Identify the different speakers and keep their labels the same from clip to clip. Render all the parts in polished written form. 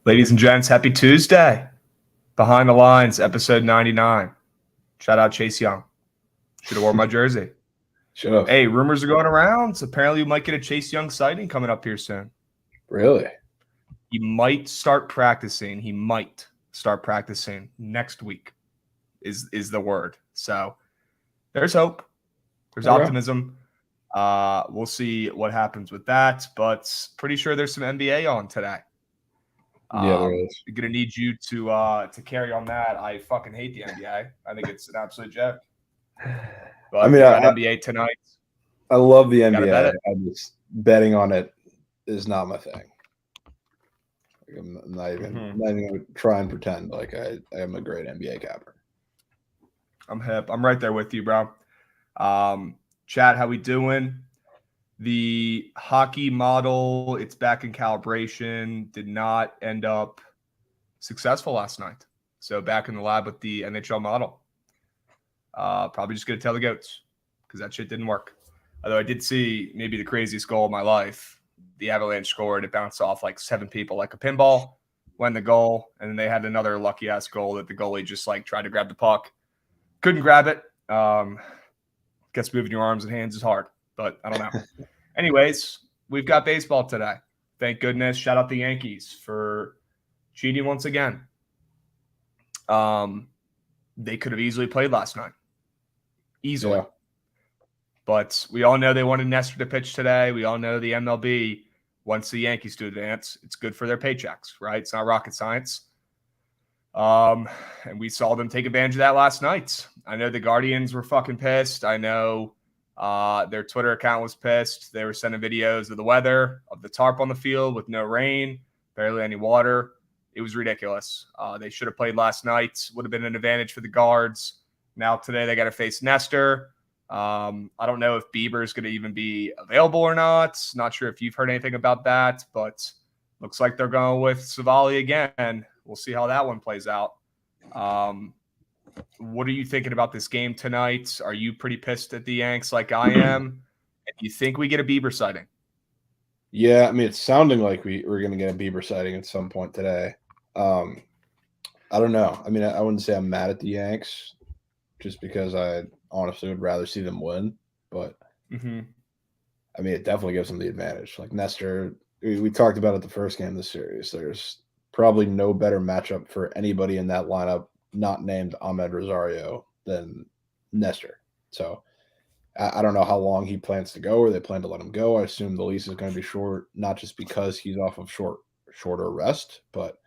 Speaker 1: Ladies and gents, happy Tuesday. Behind the Lines, episode 99. Shout out Chase Young. Should have worn my jersey.
Speaker 2: Should have.
Speaker 1: Hey, rumors are going around. Apparently, we might get a Chase Young sighting coming up here soon.
Speaker 2: Really?
Speaker 1: He might start practicing. Next week is the word. So there's hope. There's optimism. We'll see what happens with that. But pretty sure there's some NBA on today.
Speaker 2: There is.
Speaker 1: I'm gonna need you to carry on that. I fucking hate the NBA. I think it's an absolute joke. But
Speaker 2: I mean,
Speaker 1: NBA tonight.
Speaker 2: I love the NBA.
Speaker 1: Bet
Speaker 2: I'm just betting on it is not my thing. I'm not even gonna try and pretend like I am a great NBA capper.
Speaker 1: I'm hip. I'm right there with you, bro. Chat, how we doing? The hockey model, it's back in calibration, did not end up successful last night. So back in the lab with the NHL model. Probably just going to tell the goats because that shit didn't work. Although I did see maybe the craziest goal of my life. The Avalanche scored. It bounced off like 7 people like a pinball, went the goal, and then they had another lucky-ass goal that the goalie just like tried to grab the puck. Couldn't grab it. Guess moving your arms and hands is hard. But I don't know. Anyways, we've got baseball today. Thank goodness. Shout out the Yankees for cheating once again. They could have easily played last night. Easily. Yeah. But we all know they wanted Nestor to pitch today. We all know the MLB wants the Yankees to advance. It's good for their paychecks, right? It's not rocket science. And we saw them take advantage of that last night. I know the Guardians were fucking pissed. I know their Twitter account was pissed. They were sending videos of the weather, of the tarp on the field with no rain, barely any water. It was ridiculous. They should have played last night. Would have been an advantage for the Guards. Now today they got to face Nestor. I don't know if Bieber is going to even be available or not. Not sure if you've heard anything about that, but looks like they're going with Savali again. We'll see how that one plays out. What are you thinking about this game tonight? Are you pretty pissed at the Yanks like I am? And do you think we get a Bieber sighting?
Speaker 2: Yeah, I mean, it's sounding like we're going to get a Bieber sighting at some point today. I don't know. I mean, I wouldn't say I'm mad at the Yanks just because I honestly would rather see them win. But, I mean, it definitely gives them the advantage. Like Nestor, we talked about it the first game of the series. There's probably no better matchup for anybody in that lineup not named Ahmed Rosario than Nestor. So I don't know how long he plans to go or they plan to let him go. I assume the lease is going to be short, not just because he's off of shorter rest, but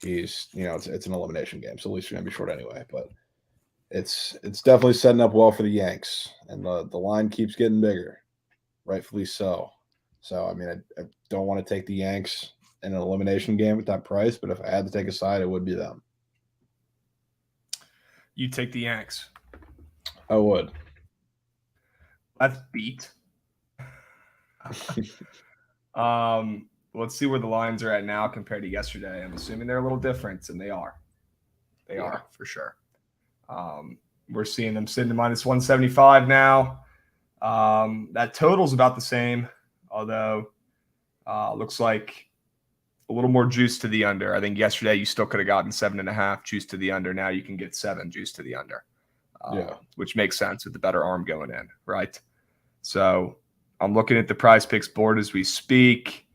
Speaker 2: he's, it's an elimination game. So the lease is going to be short anyway, but it's definitely setting up well for the Yanks, and the line keeps getting bigger, rightfully so. So, I mean, I don't want to take the Yanks in an elimination game at that price, but if I had to take a side, it would be them.
Speaker 1: You take the Yanks.
Speaker 2: I would.
Speaker 1: That's beat. Let's see where the lines are at now compared to yesterday. I'm assuming they're a little different, and they are. They are, for sure. We're seeing them sitting to minus 175 now. That total's about the same, although looks like a little more juice to the under. I think yesterday you still could have gotten 7.5 juice to the under. Now you can get 7 juice to the under, which makes sense with the better arm going in, right? So I'm looking at the Prize Picks board as we speak.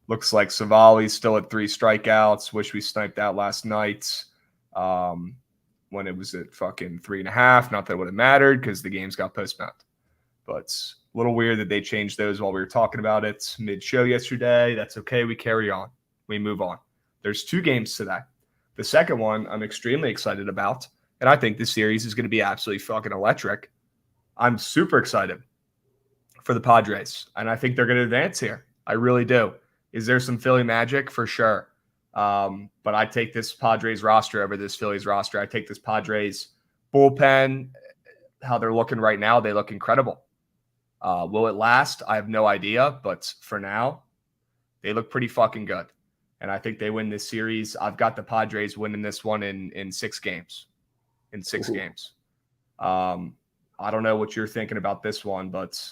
Speaker 1: Looks like Savali's still at 3 strikeouts. Wish we sniped out last night when it was at fucking 3.5. Not that it would have mattered because the games got postponed. But it's a little weird that they changed those while we were talking about it mid-show yesterday. That's okay. We carry on. We move on. There's 2 games today. The second one I'm extremely excited about, and I think this series is going to be absolutely fucking electric. I'm super excited for the Padres, and I think they're going to advance here. I really do. Is there some Philly magic? For sure. But I take this Padres roster over this Phillies roster. I take this Padres bullpen. How they're looking right now, they look incredible. Will it last? I have no idea, but for now, they look pretty fucking good. And I think they win this series. I've got the Padres winning this one in 6 games. In 6 games. I don't know what you're thinking about this one, but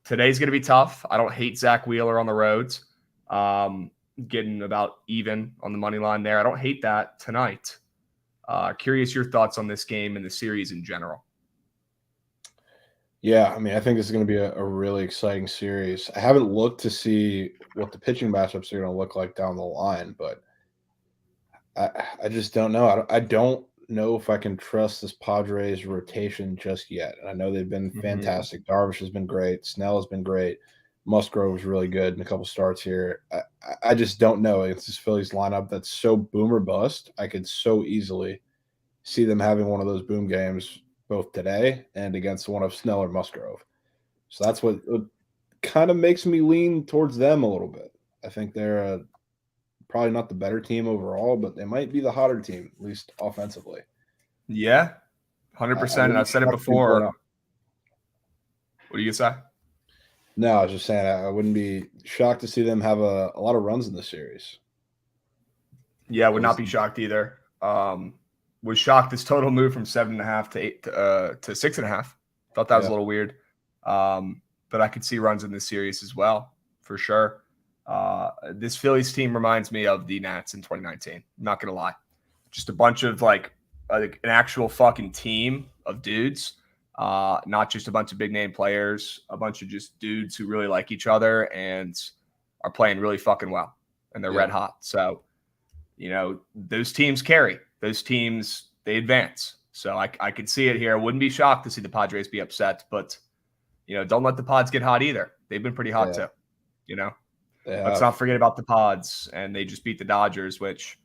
Speaker 1: today's going to be tough. I don't hate Zach Wheeler on the roads. getting about even on the money line there. I don't hate that tonight. Curious your thoughts on this game and the series in general.
Speaker 2: Yeah, I mean, I think this is going to be a really exciting series. I haven't looked to see what the pitching matchups are going to look like down the line, but I just don't know. I don't know if I can trust this Padres rotation just yet. And I know they've been fantastic. Darvish has been great. Snell has been great. Musgrove was really good in a couple starts here. I just don't know. It's this Phillies lineup that's so boom or bust. I could so easily see them having one of those boom games both today and against one of Snell or Musgrove. So that's what kind of makes me lean towards them a little bit. I think they're probably not the better team overall, but they might be the hotter team, at least offensively.
Speaker 1: Yeah, 100%. And I've said it before. What do you say?
Speaker 2: No, I was just saying I wouldn't be shocked to see them have a lot of runs in the series.
Speaker 1: Yeah, I would not be shocked either. Was shocked this total move from 7.5 to 8 to 6.5. Thought that was a little weird. But I could see runs in this series as well, for sure. This Phillies team reminds me of the Nats in 2019. I'm not going to lie. Just a bunch of like an actual fucking team of dudes, not just a bunch of big name players, a bunch of just dudes who really like each other and are playing really fucking well. And they're red hot. So, those teams carry. Those teams, they advance. So I could see it here. I wouldn't be shocked to see the Padres be upset, but, don't let the Pods get hot either. They've been pretty hot too, Let's not forget about the Pods, and they just beat the Dodgers, which,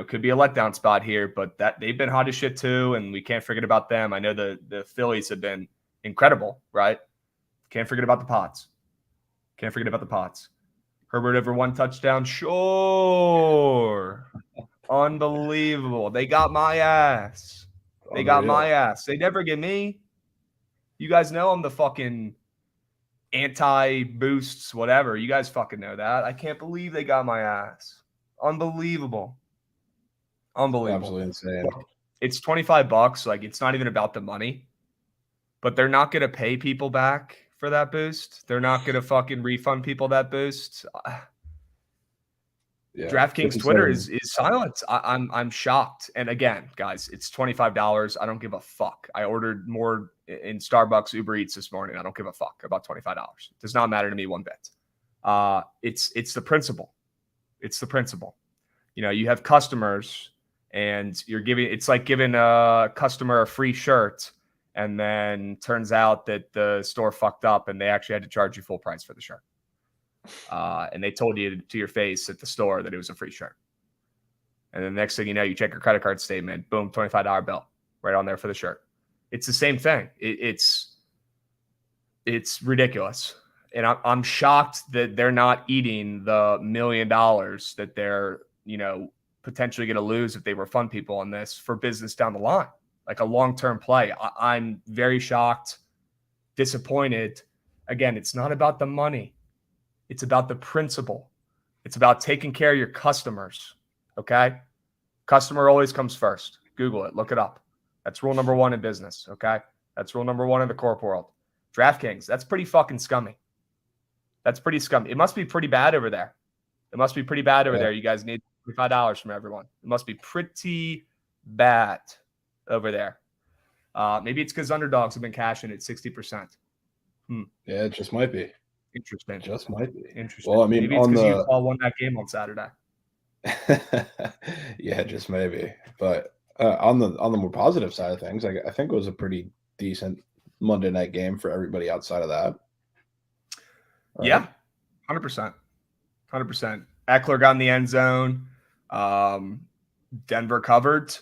Speaker 1: could be a letdown spot here, but that they've been hot as shit too, and we can't forget about them. I know the Phillies have been incredible, right? Can't forget about the Pods. Can't forget about the Pods. Herbert over 1 touchdown? Sure. Unbelievable. They got my ass. They got my ass. They never get me. You guys know I'm the fucking anti-boosts, whatever. You guys fucking know that. I can't believe they got my ass. Unbelievable.
Speaker 2: Absolutely insane.
Speaker 1: Look, it's $25. Like, it's not even about the money. But they're not going to pay people back for that boost. They're not going to fucking refund people that boost. DraftKings Twitter is silent. I'm shocked. And again, guys, it's $25. I don't give a fuck. I ordered more in Starbucks Uber Eats this morning. I don't give a fuck about $25. It does not matter to me one bit. It's the principle. It's the principle. You have customers and it's like giving a customer a free shirt, and then turns out that the store fucked up and they actually had to charge you full price for the shirt. And they told you to your face at the store that it was a free shirt. And then the next thing you know, you check your credit card statement, boom, $25 bill right on there for the shirt. It's the same thing. It's ridiculous. And I'm shocked that they're not eating the $1 million that they're, potentially going to lose if they refund people on this for business down the line, like a long-term play. I'm very shocked, disappointed. Again, it's not about the money. It's about the principle. It's about taking care of your customers, okay? Customer always comes first. Google it. Look it up. That's rule number 1 in business, okay? That's rule number 1 in the corp world. DraftKings, that's pretty fucking scummy. That's pretty scummy. It must be pretty bad over there. It must be pretty bad over there. You guys need $25 from everyone. It must be pretty bad over there. Maybe it's because underdogs have been cashing at 60%.
Speaker 2: Yeah, it just might be.
Speaker 1: Interesting.
Speaker 2: Just might be.
Speaker 1: Interesting.
Speaker 2: Well, I mean,
Speaker 1: maybe it's because Utah won that game on Saturday.
Speaker 2: Yeah, just maybe. But on the more positive side of things, I think it was a pretty decent Monday night game for everybody outside of that.
Speaker 1: Right? Yeah, 100%. 100%. Eckler got in the end zone. Denver covered.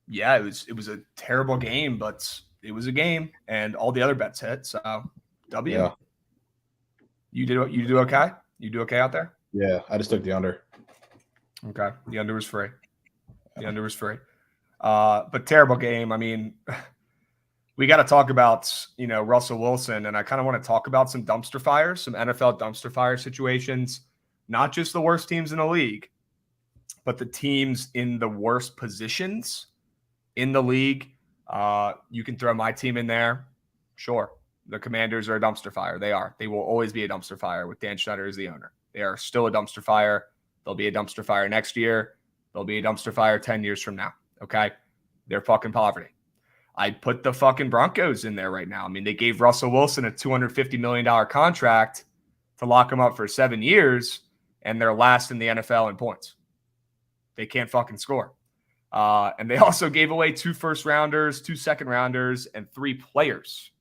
Speaker 1: Yeah, it was a terrible game, but it was a game, and all the other bets hit. So W. Yeah. You do okay? You do okay out there?
Speaker 2: Yeah, I just took the under.
Speaker 1: Okay. The under was free. The under was free. But terrible game. I mean, we got to talk about, Russell Wilson, and I kind of want to talk about some dumpster fires, some NFL dumpster fire situations, not just the worst teams in the league, but the teams in the worst positions in the league. You can throw my team in there. Sure. The Commanders are a dumpster fire. They are. They will always be a dumpster fire with Dan Schneider as the owner. They are still a dumpster fire. They'll be a dumpster fire next year. They'll be a dumpster fire 10 years from now. Okay? They're fucking poverty. I'd put the fucking Broncos in there right now. I mean, they gave Russell Wilson a $250 million contract to lock him up for 7 years, and they're last in the NFL in points. They can't fucking score. And they also gave away 2 first-rounders, 2 second-rounders, and 3 players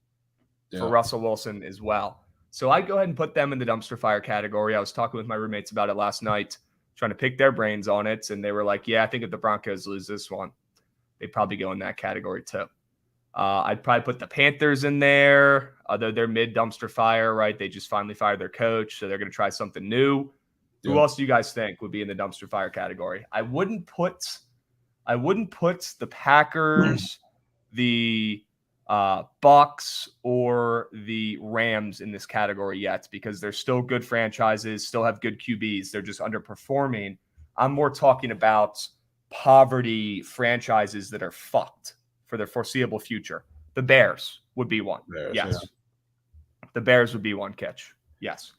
Speaker 1: for Russell Wilson as well. So I'd go ahead and put them in the dumpster fire category. I was talking with my roommates about it last night, trying to pick their brains on it, and they were like, yeah, I think if the Broncos lose this one, they'd probably go in that category too. I'd probably put the Panthers in there, although they're mid-dumpster fire, right? They just finally fired their coach, so they're going to try something new. Who else do you guys think would be in the dumpster fire category? I wouldn't put the Packers, the Bucks, or the Rams in this category yet because they're still good franchises, still have good QBs. They're just underperforming. I'm more talking about poverty franchises that are fucked for their foreseeable future. The Bears would be one. Yes. Yeah. The Bears would be one, Kitch. Yes.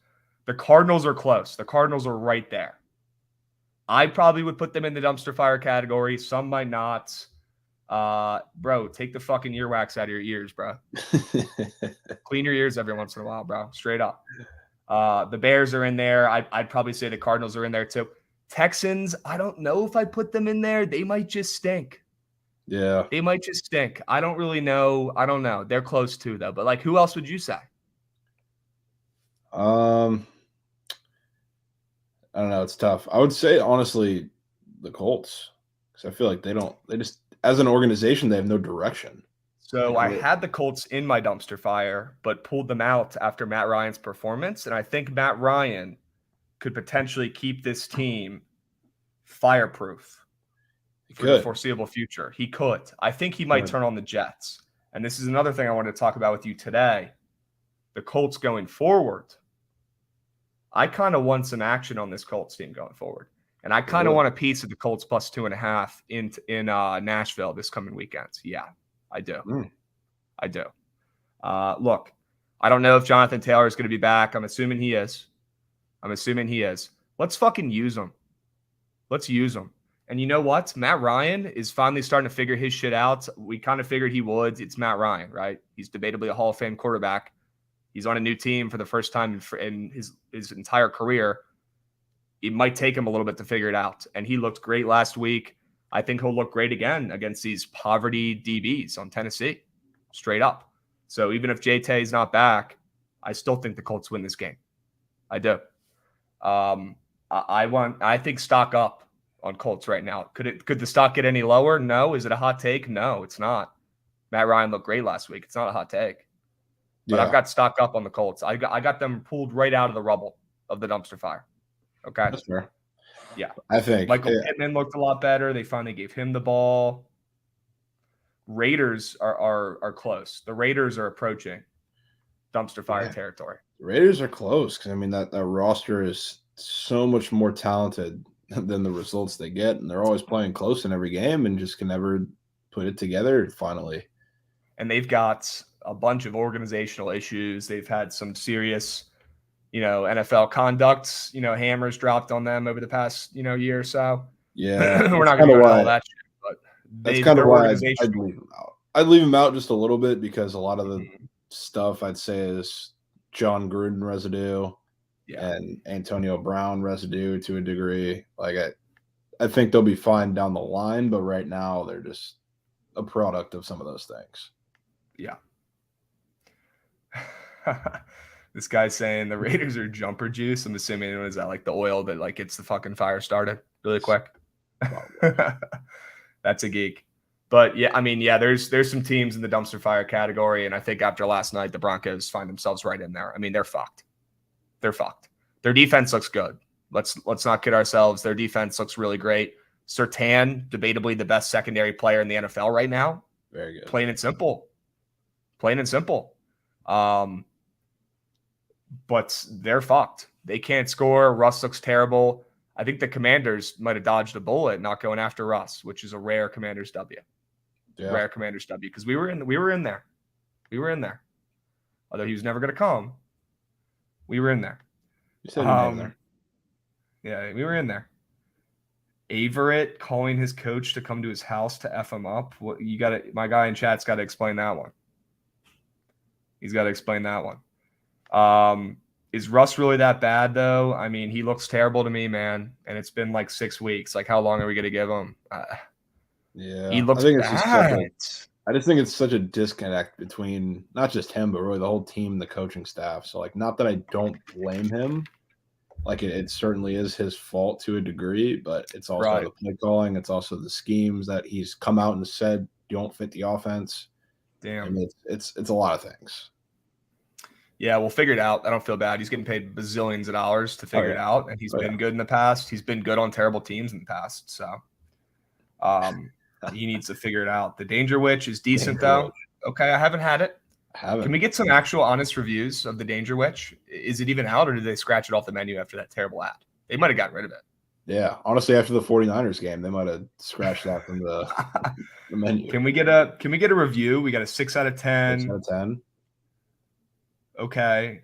Speaker 1: The Cardinals are close. The Cardinals are right there. I probably would put them in the dumpster fire category. Some might not. Bro, take the fucking earwax out of your ears, bro. Clean your ears every once in a while, bro. Straight up. The Bears are in there. I'd probably say the Cardinals are in there too. Texans, I don't know if I put them in there. They might just stink.
Speaker 2: Yeah.
Speaker 1: They might just stink. I don't really know. I don't know. They're close too, though. But, like, who else would you say?
Speaker 2: I don't know. It's tough. I would say, honestly, the Colts. Because I feel like they just, as an organization, they have no direction.
Speaker 1: So I had the Colts in my dumpster fire, but pulled them out after Matt Ryan's performance. And I think Matt Ryan could potentially keep this team fireproof for the foreseeable future. He could. I think he might turn on the Jets. And this is another thing I wanted to talk about with you today. The Colts going forward. I kind of want some action on this Colts team going forward. And I kind of want a piece of the Colts plus 2.5 in Nashville this coming weekend. Yeah, I do. I do. Look, I don't know if Jonathan Taylor is going to be back. I'm assuming he is. Let's fucking use him. Let's use him. And you know what? Matt Ryan is finally starting to figure his shit out. We kind of figured he would. It's Matt Ryan, right? He's debatably a Hall of Fame quarterback. He's on a new team for the first time in his entire career. It might take him a little bit to figure it out. And he looked great last week. I think he'll look great again against these poverty DBs on Tennessee, straight up. So even if JT is not back, I still think the Colts win this game. I do. I think stock up on Colts right now. Could the stock get any lower? No. Is it a hot take? No, it's not. Matt Ryan looked great last week. It's not a hot take. But I've got stock up on the Colts. I got them pulled right out of the rubble of the dumpster fire. Okay.
Speaker 2: That's fair.
Speaker 1: Yeah.
Speaker 2: I think
Speaker 1: Michael Pittman looked a lot better. They finally gave him the ball. Raiders are close. The Raiders are approaching dumpster fire territory.
Speaker 2: The Raiders are close because, I mean, that roster is so much more talented than the results they get. And they're always playing close in every game and just can never put it together finally.
Speaker 1: And they've got a bunch of organizational issues. They've had some serious, NFL conduct, hammers dropped on them over the past, year or so.
Speaker 2: Yeah.
Speaker 1: We're not going to go into all that shit, but
Speaker 2: that's kind of why I'd leave them out. I'd leave them out just a little bit because a lot of the stuff I'd say is John Gruden residue and Antonio Brown residue to a degree. Like I think they'll be fine down the line, but right now they're just a product of some of those things.
Speaker 1: Yeah. This guy's saying the Raiders are jumper juice. I'm assuming it was that like the oil that like gets the fucking fire started really quick. That's a geek. But yeah, I mean, yeah, there's some teams in the dumpster fire category, and I think after last night, the Broncos find themselves right in there. I mean, they're fucked. They're fucked. Their defense looks good. Let's not kid ourselves. Their defense looks really great. Surtain, debatably the best secondary player in the NFL right now.
Speaker 2: Very good.
Speaker 1: Plain and simple. But they're fucked. They can't score. Russ looks terrible. I think the Commanders might have dodged a bullet not going after Russ, which is a rare Commanders W. Yeah. Rare Commanders W, because we were in there. Although he was never going to come, we were in there.
Speaker 2: You said in there.
Speaker 1: Yeah, we were in there. Averett calling his coach to come to his house to F him up. What you got to, my guy in chat's got to explain that one. He's got to explain that one. Is Russ really that bad though? I mean, he looks terrible to me, man. And it's been like 6 weeks. Like, how long are we going to give him?
Speaker 2: Yeah,
Speaker 1: He looks
Speaker 2: I think it's
Speaker 1: bad.
Speaker 2: I just think it's such a disconnect between not just him, but really the whole team, the coaching staff. So, like, not that I don't blame him. Like, it certainly is his fault to a degree, but it's also the play calling. It's also the schemes that he's come out and said don't fit the offense.
Speaker 1: Damn.
Speaker 2: I mean, it's a lot of things.
Speaker 1: Yeah, we'll figure it out. I don't feel bad. He's getting paid bazillions of dollars to figure it out, and he's been good in the past. He's been good on terrible teams in the past. So he needs to figure it out. The Danger Witch is decent, though. Okay, I haven't had it. Can we get some actual honest reviews of the Danger Witch? Is it even out, or did they scratch it off the menu after that terrible ad? They might have gotten rid of it.
Speaker 2: Yeah, honestly, after the 49ers game, they might have scratched that from the menu.
Speaker 1: Can we get a review? We got a 6 out of 10.
Speaker 2: 6 out of 10.
Speaker 1: Okay.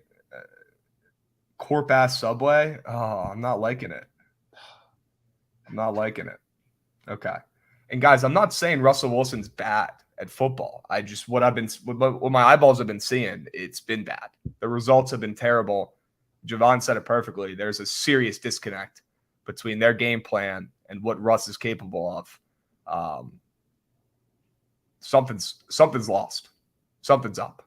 Speaker 1: Corp ass Subway. Oh, I'm not liking it. I'm not liking it. Okay. And guys, I'm not saying Russell Wilson's bad at football. I just what my eyeballs have been seeing, it's been bad. The results have been terrible. Jovan said it perfectly. There's a serious disconnect between their game plan and what Russ is capable of. Something's lost. Something's up.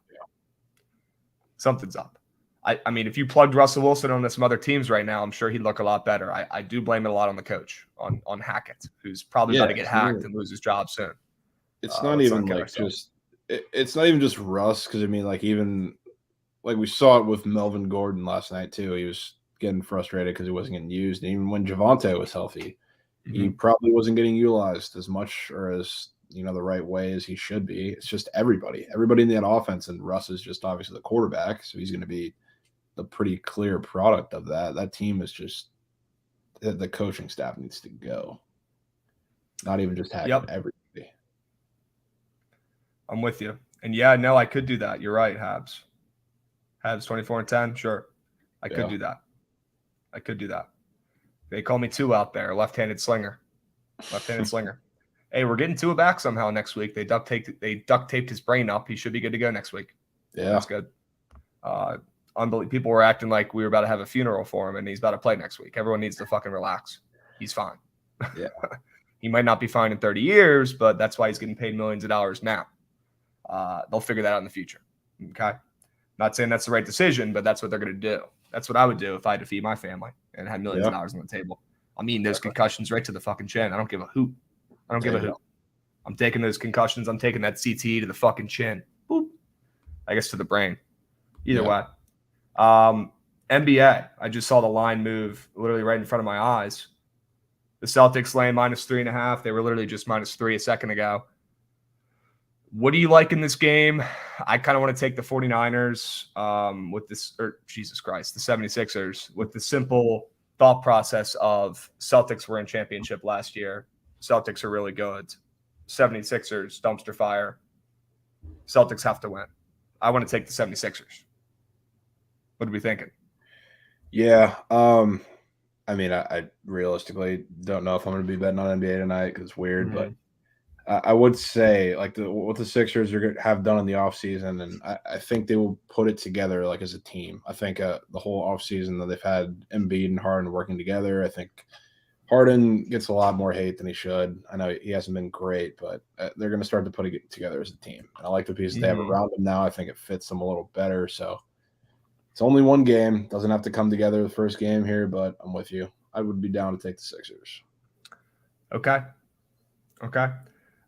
Speaker 1: Something's up. I mean, if you plugged Russell Wilson on some other teams right now, I'm sure he'd look a lot better. I do blame it a lot on the coach, on Hackett, who's probably about to get hacked and lose his job soon.
Speaker 2: It's not even like it's not even just Russ, because I mean, like, even like we saw it with Melvin Gordon last night too. He was getting frustrated because he wasn't getting used. And even when Javonte was healthy, he probably wasn't getting utilized as much or as the right way as he should be. It's just everybody in that offense, and Russ is just obviously the quarterback, so he's going to be the pretty clear product of that. That team is just the coaching staff needs to go. Not even just having everybody.
Speaker 1: I'm with you. And yeah, no, I could do that. You're right, Habs. Habs 24 and 10. Sure. I could do that. I could do that. They call me two out there, left-handed slinger. Left-handed slinger. Hey, we're getting Tua back somehow next week. They duct taped his brain up. He should be good to go next week.
Speaker 2: Yeah.
Speaker 1: That's good. Unbelievable. People were acting like we were about to have a funeral for him, and he's about to play next week. Everyone needs to fucking relax. He's fine.
Speaker 2: Yeah.
Speaker 1: He might not be fine in 30 years, but that's why he's getting paid millions of dollars now. They'll figure that out in the future. Okay. Not saying that's the right decision, but that's what they're going to do. That's what I would do if I had to feed my family and had millions of dollars on the table. I'm eating those concussions right to the fucking chin. I don't give a hoot. I don't give a hoot. I'm taking those concussions. I'm taking that CTE to the fucking chin. Boop. I guess to the brain. Either way. NBA. I just saw the line move literally right in front of my eyes. The Celtics laying -3.5. They were literally just -3 a second ago. What do you like in this game? I kind of want to take the 49ers with this, or Jesus Christ, the 76ers with the simple thought process of Celtics were in championship last year. Celtics are really good. 76ers, dumpster fire. Celtics have to win. I want to take the 76ers. What are we thinking?
Speaker 2: Yeah. I mean, I realistically don't know if I'm going to be betting on NBA tonight because it's weird, but I would say like what the Sixers have done in the offseason, and I think they will put it together like as a team. I think the whole offseason that they've had Embiid and Harden working together, I think Harden gets a lot more hate than he should. I know he hasn't been great, but they're going to start to put it together as a team. And I like the pieces they have around them now. I think it fits them a little better. So it's only one game. Doesn't have to come together the first game here, but I'm with you. I would be down to take the Sixers.
Speaker 1: Okay.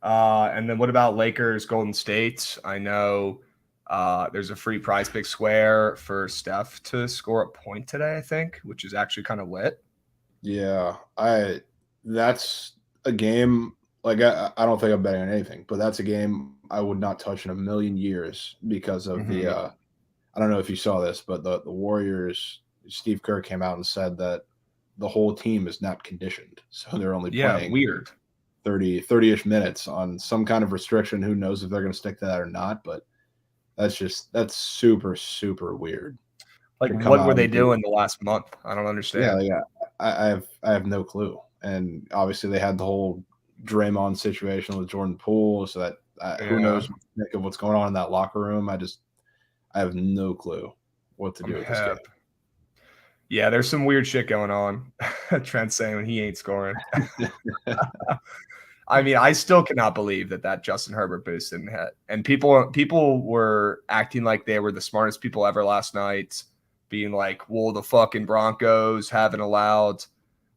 Speaker 1: And then what about Lakers, Golden State? I know there's a free prize pick square for Steph to score a point today, I think, which is actually kind of lit.
Speaker 2: Yeah, that's a game, like I don't think I'm betting on anything, but that's a game I would not touch in a million years because of the I don't know if you saw this, but the Warriors, Steve Kerr came out and said that the whole team is not conditioned. So they're only playing
Speaker 1: weird
Speaker 2: 30-ish minutes on some kind of restriction. Who knows if they're going to stick to that or not, but that's super, super weird.
Speaker 1: Like, what were they doing the last month? I don't understand.
Speaker 2: Yeah, I have no clue. and obviously they had the whole Draymond situation with Jordan Poole, so that who
Speaker 1: Yeah.
Speaker 2: knows what to think of what's going on in that locker room. I have no clue what to
Speaker 1: I'm
Speaker 2: do with this game.
Speaker 1: hip. Yeah, there's some weird shit going on. Trent saying he ain't scoring. I mean, I still cannot believe that Justin Herbert boost didn't hit. And people were acting like they were the smartest people ever last night, being like, well, the fucking Broncos haven't allowed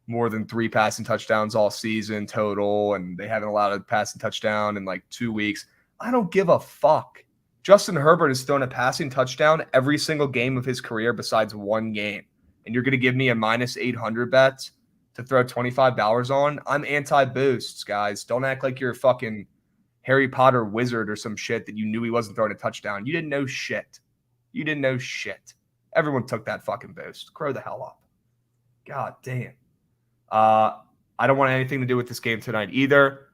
Speaker 1: more than 3 passing touchdowns all season total, and they haven't allowed a passing touchdown in like 2 weeks. I don't give a fuck. Justin Herbert has thrown a passing touchdown every single game of his career besides one game. And you're going to give me a minus 800 bet to throw $25 on? I'm anti-boosts, guys. Don't act like you're a fucking Harry Potter wizard or some shit that you knew he wasn't throwing a touchdown. You didn't know shit. You didn't know shit. Everyone took that fucking boost. Grow the hell up. God damn. I don't want anything to do with this game tonight either.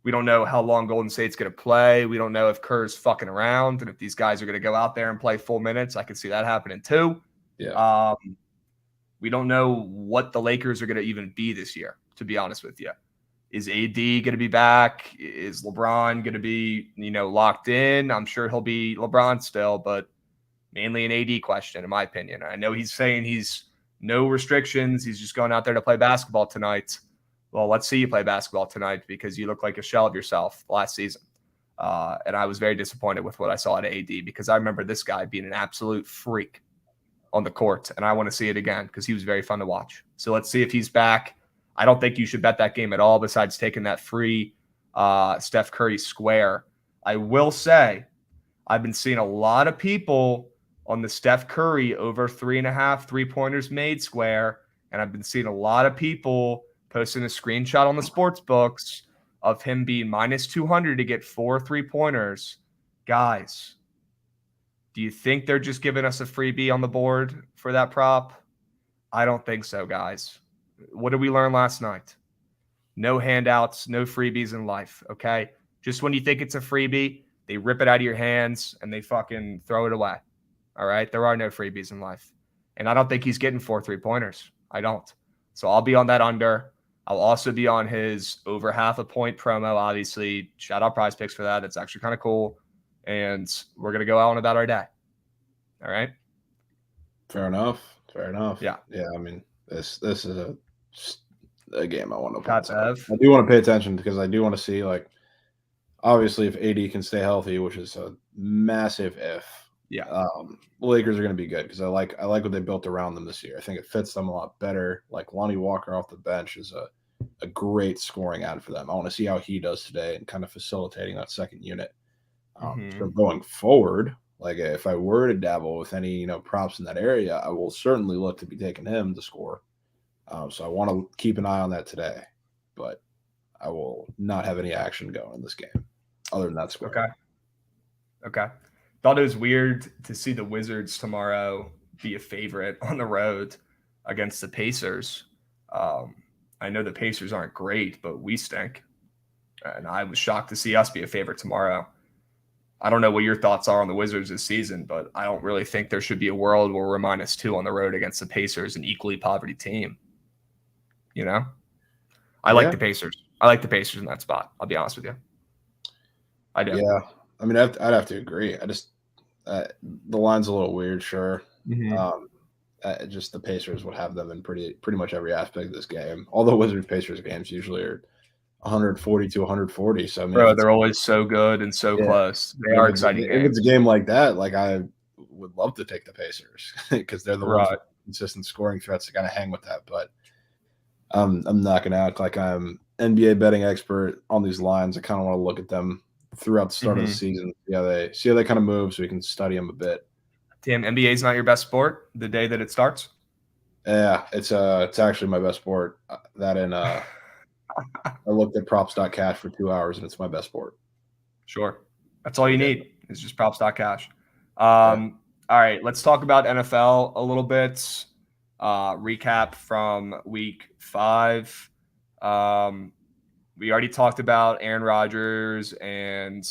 Speaker 1: We don't know how long Golden State's going to play. We don't know if Kerr's fucking around and if these guys are going to go out there and play full minutes. I could see that happening too.
Speaker 2: Yeah.
Speaker 1: We don't know what the Lakers are going to even be this year, to be honest with you. Is AD going to be back? Is LeBron going to be, locked in? I'm sure he'll be LeBron still, but mainly an AD question, in my opinion. I know he's saying he's no restrictions. He's just going out there to play basketball tonight. Well, let's see you play basketball tonight because you look like a shell of yourself last season. And I was very disappointed with what I saw at AD because I remember this guy being an absolute freak on the court, and I want to see it again because he was very fun to watch. So let's see if he's back. I don't think you should bet that game at all besides taking that free Steph Curry square. I will say I've been seeing a lot of people on the Steph Curry over 3.5 3-pointers made square, and I've been seeing a lot of people posting a screenshot on the sports books of him being minus 200 to get 4 3-pointers. Guys, do you think they're just giving us a freebie on the board for that prop? I don't think so, guys. What did we learn last night? No handouts, no freebies in life, okay? Just when you think it's a freebie, they rip it out of your hands and they fucking throw it away, all right? There are no freebies in life. And I don't think he's getting 4 3-pointers. I don't. So I'll be on that under. I'll also be on his over half a point promo, obviously. Shout out Prize Picks for that. That's actually kind of cool. And we're going to go out on about our day. All right?
Speaker 2: Fair enough.
Speaker 1: Yeah.
Speaker 2: Yeah, I mean, this is a game I want to
Speaker 1: Got
Speaker 2: play.
Speaker 1: Bev.
Speaker 2: I do want to pay attention because I do want to see, like, obviously if AD can stay healthy, which is a massive if.
Speaker 1: Yeah.
Speaker 2: The Lakers are going to be good because I like what they built around them this year. I think it fits them a lot better. Like Lonnie Walker off the bench is a great scoring ad for them. I want to see how he does today and kind of facilitating that second unit. So going forward, like if I were to dabble with any props in that area, I will certainly look to be taking him to score. So I want to keep an eye on that today, but I will not have any action going in this game other than that square.
Speaker 1: Okay. Thought it was weird to see the Wizards tomorrow be a favorite on the road against the Pacers. I know the Pacers aren't great, but we stink. And I was shocked to see us be a favorite tomorrow. I don't know what your thoughts are on the Wizards this season, but I don't really think there should be a world where we're -2 on the road against the Pacers, an equally poverty team. I like the Pacers. I like the Pacers in that spot. I'll be honest with you. I do.
Speaker 2: Yeah. I mean, I'd have to agree. I just the line's a little weird, sure. Just the Pacers would have them in pretty much every aspect of this game. All the Wizards Pacers games usually are 140 to 140. So I mean,
Speaker 1: bro, they're always so good and so close. They are exciting games.
Speaker 2: If it's a game like that, like I would love to take the Pacers because they're the ones with consistent scoring threats to kind of hang with that. But I'm not going to act like I'm NBA betting expert on these lines. I kind of want to look at them throughout the start of the season, see how they kind of move, so we can study them a bit.
Speaker 1: Damn, NBA is not your best sport the day that it starts?
Speaker 2: Yeah, it's actually my best sport. That and I looked at props.cash for 2 hours, and it's my best sport.
Speaker 1: Sure. That's all you need is just props.cash. All right, let's talk about NFL a little bit. Recap from week 5. We already talked about Aaron Rodgers and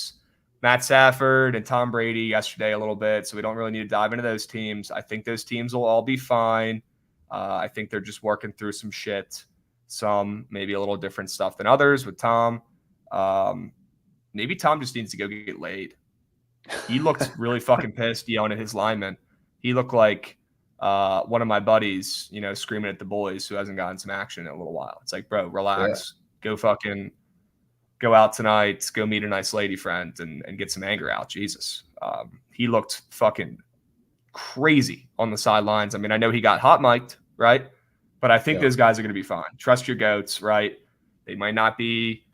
Speaker 1: Matt Stafford and Tom Brady yesterday a little bit, so we don't really need to dive into those teams. I think those teams will all be fine. I think they're just working through some shit. some maybe a little different stuff than others with Tom. Maybe Tom just needs to go get laid. He looked really fucking pissed yelling at his lineman. He looked like one of my buddies, screaming at the boys who hasn't gotten some action in a little while. It's like, bro, relax. Yeah. Go out tonight, go meet a nice lady friend and get some anger out. Jesus. He looked fucking crazy on the sidelines. I mean, I know he got hot mic'd, right? But I think those guys are going to be fine. Trust your goats, right? They might not be,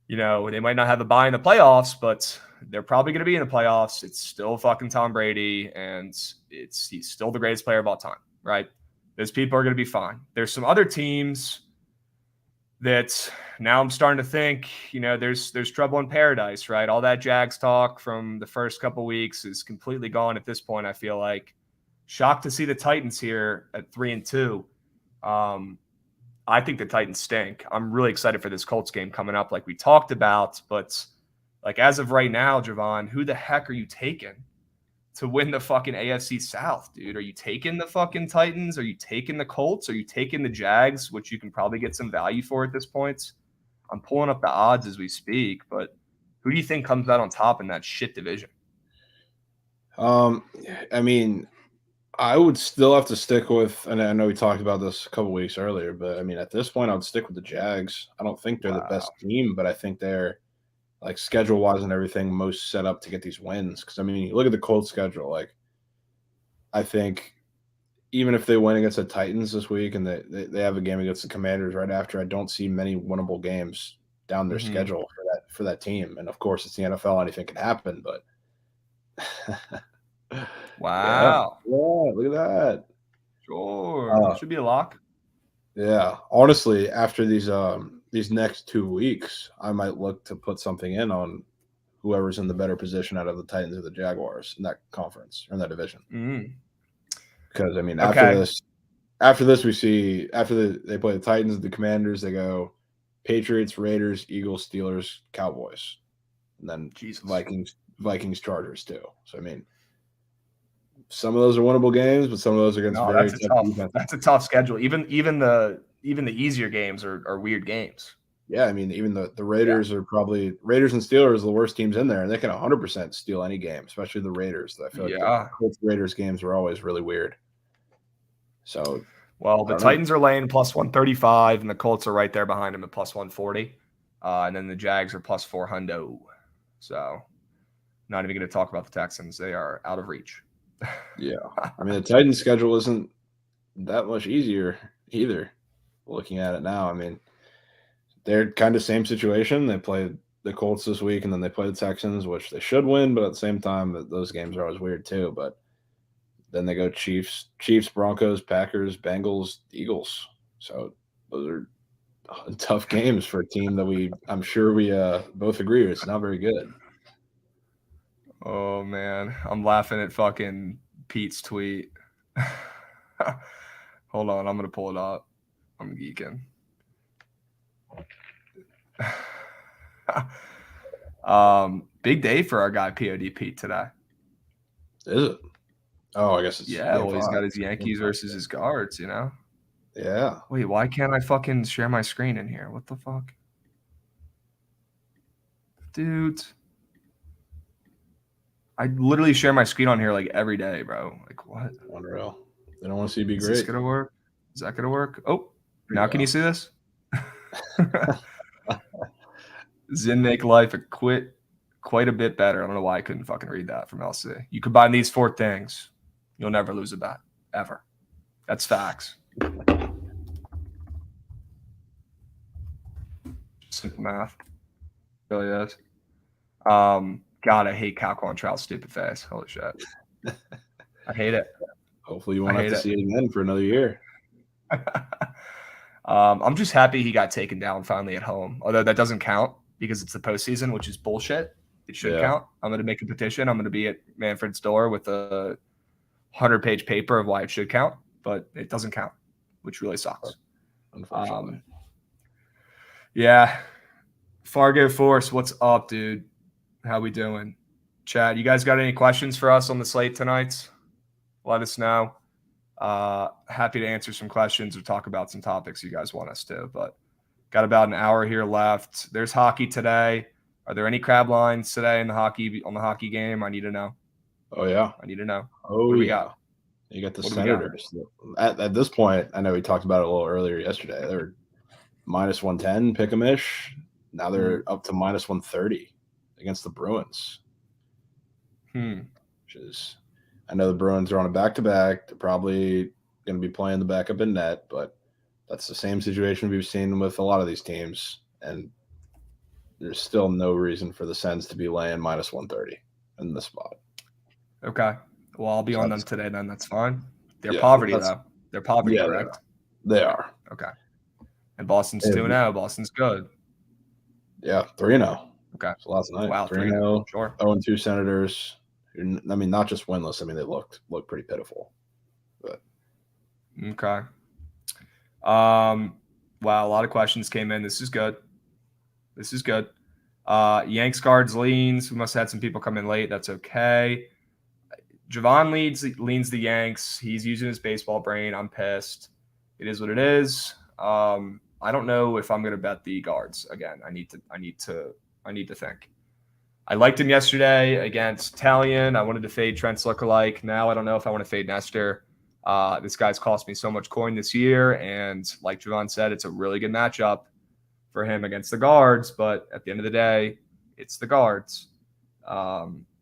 Speaker 1: they might not have a bye in the playoffs, but they're probably going to be in the playoffs. It's still fucking Tom Brady, and he's still the greatest player of all time, right? Those people are going to be fine. There's some other teams that now I'm starting to think, there's trouble in paradise, right? All that Jags talk from the first couple weeks is completely gone at this point. I feel like shocked to see the Titans here at 3-2. I think the Titans stink. I'm really excited for this Colts game coming up, like we talked about. But like as of right now, Jovan, who the heck are you taking to win the fucking AFC South, dude? Are you taking the fucking Titans? Are you taking the Colts? Are you taking the Jags, which you can probably get some value for at this point? I'm pulling up the odds as we speak, but who do you think comes out on top in that shit division?
Speaker 2: I mean, I would still have to stick with, and I know we talked about this a couple weeks earlier, but I mean, at this point, I would stick with the Jags. I don't think they're the best team, but I think they're, like, schedule-wise and everything, most set up to get these wins. Because, I mean, you look at the Colts schedule, like, I think even if they win against the Titans this week and they have a game against the Commanders right after, I don't see many winnable games down their schedule for that team. And, of course, it's the NFL. Anything can happen, but
Speaker 1: wow.
Speaker 2: Yeah, look at that.
Speaker 1: Sure. Should be a lock.
Speaker 2: Yeah. Honestly, after these next 2 weeks, I might look to put something in on whoever's in the better position out of the Titans or the Jaguars in that conference or in that division. Because I mean, after this, we see they play the Titans, the Commanders, they go Patriots, Raiders, Eagles, Steelers, Cowboys, and then Vikings, Chargers too. So I mean, some of those are winnable games, but some of those are against very tough defenses.
Speaker 1: That's a tough schedule. Even the easier games are weird games.
Speaker 2: Yeah, I mean, even the Raiders are probably Raiders and Steelers are the worst teams in there, and they can 100% steal any game, especially the Raiders. I feel like the Colts Raiders games are always really weird. So,
Speaker 1: well, the Titans are laying plus 135, and the Colts are right there behind them at plus 140, and then the Jags are plus 400. So, not even going to talk about the Texans; they are out of reach.
Speaker 2: Yeah, I mean, the Titans' schedule isn't that much easier either. Looking at it now, I mean, they're kind of same situation. They play the Colts this week, and then they play the Texans, which they should win, but at the same time, those games are always weird too. But then they go Chiefs, Broncos, Packers, Bengals, Eagles. So those are tough games for a team that I'm sure we both agree it's not very good.
Speaker 1: Oh man, I'm laughing at fucking Pete's tweet. Hold on, I'm gonna pull it up. I'm geeking. Big day for our guy POD Pete today.
Speaker 2: Is it? Oh, I guess it's
Speaker 1: well, he's got his Yankees versus his Guards,
Speaker 2: Yeah.
Speaker 1: Wait, why can't I fucking share my screen in here? What the fuck? Dude. I literally share my screen on here like every day, bro. Like what?
Speaker 2: Unreal. They don't want to see you be great.
Speaker 1: Is this gonna work? Is that gonna work? Oh, now can you see this? Zin make life quite a bit better. I don't know why I couldn't fucking read that from LC. You combine these 4 things, you'll never lose a bet. Ever. That's facts. Simple math. It really is. God, I hate Cal Quantrell's stupid face. Holy shit. I hate it.
Speaker 2: Hopefully you won't have to see it again for another year.
Speaker 1: I'm just happy he got taken down finally at home. Although that doesn't count because it's the postseason, which is bullshit. It should count. I'm going to make a petition. I'm going to be at Manfred's door with a 100-page paper of why it should count, but it doesn't count, which really sucks.
Speaker 2: Unfortunately.
Speaker 1: Yeah. Fargo Force, what's up, dude? How we doing? Chad, you guys got any questions for us on the slate tonight? Let us know. Happy to answer some questions or talk about some topics you guys want us to. But got about an hour here left. There's hockey today. Are there any crab lines today on the hockey game? I need to know.
Speaker 2: Oh yeah.
Speaker 1: I need to know.
Speaker 2: Oh
Speaker 1: What do we
Speaker 2: yeah.
Speaker 1: got?
Speaker 2: You got the
Speaker 1: What do we got?
Speaker 2: Senators. At this point, I know we talked about it a little earlier yesterday. They were -110 pick-em-ish. Now they're up to -130 against the Bruins. Which is, I know the Bruins are on a back-to-back. They're probably going to be playing the backup in net, but that's the same situation we've seen with a lot of these teams. And there's still no reason for the Sens to be laying -130 in this spot.
Speaker 1: Okay. Well, I'll be on them today then. That's fine. They're poverty, though. They're poverty, correct?
Speaker 2: They are.
Speaker 1: Okay. And Boston's 2-0. Boston's good.
Speaker 2: Yeah, 3-0.
Speaker 1: Okay.
Speaker 2: So last night.
Speaker 1: Wow,
Speaker 2: 3-0.
Speaker 1: Sure.
Speaker 2: 0-2 Senators. I mean, not just winless. I mean, they looked pretty pitiful. But
Speaker 1: okay. Wow, a lot of questions came in. This is good. Yanks guards leans. We must have had some people come in late. That's okay. Jovan leans the Yanks. He's using his baseball brain. I'm pissed. It is what it is. I don't know if I'm going to bet the guards again. I need to think. I liked him yesterday against Talion. I wanted to fade Trent's lookalike. Now I don't know if I want to fade Nestor. This guy's cost me so much coin this year, and like Jovan said, it's a really good matchup for him against the guards. But at the end of the day, it's the guards.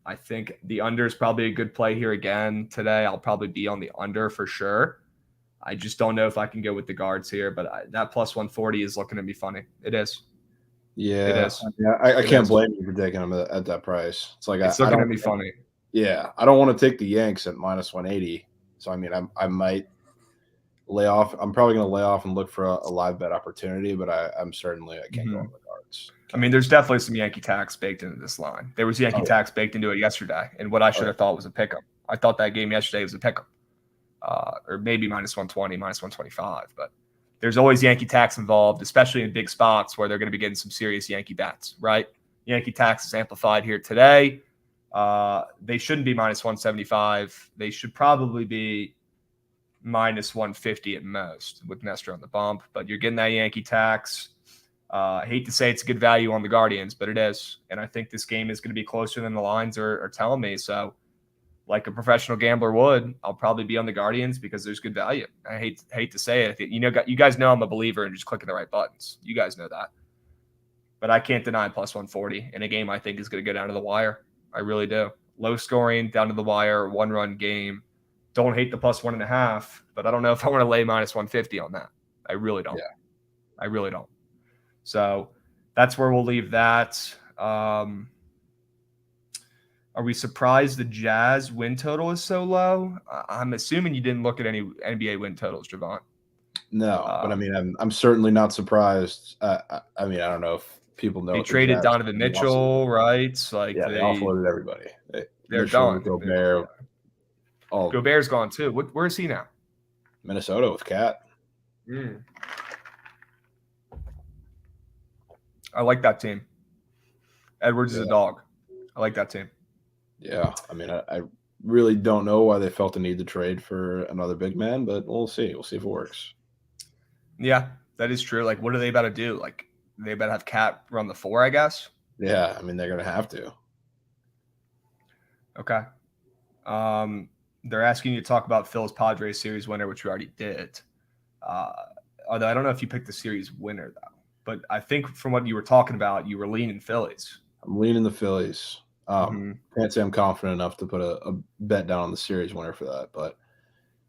Speaker 1: I think the under is probably a good play here again today. I'll probably be on the under for sure. I just don't know if I can go with the guards here, but that plus 140 is looking to be funny. It is.
Speaker 2: Yeah,
Speaker 1: it is.
Speaker 2: Yeah, I can't blame you for taking them at that price. It's like
Speaker 1: it's looking to be funny.
Speaker 2: Yeah, I don't want to take the Yanks at -180. So I mean, I might lay off. I'm probably going to lay off and look for a live bet opportunity, but I can't go on the guards.
Speaker 1: I mean, there's definitely some Yankee tax baked into this line. There was Yankee tax baked into it yesterday, and what I should have thought was a pick'em. I thought that game yesterday was a pick'em, or maybe -120, -125. But there's always Yankee tax involved, especially in big spots where they're going to be getting some serious Yankee bets, right? Yankee tax is amplified here today. They shouldn't be -175. They should probably be -150 at most with Nestor on the bump, but you're getting that Yankee tax. I hate to say it's a good value on the Guardians, but it is. And I think this game is going to be closer than the lines are telling me. So like a professional gambler would, I'll probably be on the Guardians because there's good value. I hate to say it. You guys know I'm a believer in just clicking the right buttons. You guys know that. But I can't deny plus 140 in a game I think is going to go down to the wire. I really do. Low scoring, down to the wire, one-run game. Don't hate the plus 1.5, but I don't know if I want to lay -150 on that. I really don't.
Speaker 2: Yeah.
Speaker 1: I really don't. So that's where we'll leave that. Are we surprised the Jazz win total is so low? I'm assuming you didn't look at any NBA win totals, Jovan.
Speaker 2: No, but I mean, I'm certainly not surprised. I mean, I don't know if people know.
Speaker 1: They traded Donovan Mitchell, right?
Speaker 2: Like they offloaded everybody.
Speaker 1: They're done.
Speaker 2: Gobert.
Speaker 1: Gobert's gone too. Where is he now?
Speaker 2: Minnesota with Cat.
Speaker 1: I like that team. Edwards is a dog. I like that team.
Speaker 2: Yeah, I mean, I really don't know why they felt the need to trade for another big man, but we'll see. We'll see if it works.
Speaker 1: Yeah, that is true. Like, what are they about to do? Like, they about to have Cat run the 4, I guess?
Speaker 2: Yeah, I mean, they're going to have to.
Speaker 1: Okay. They're asking you to talk about Phil's Padres series winner, which we already did. Although I don't know if you picked the series winner, though. But I think from what you were talking about, you were leaning Phillies.
Speaker 2: I'm leaning the Phillies. Can't say I'm confident enough to put a bet down on the series winner for that, but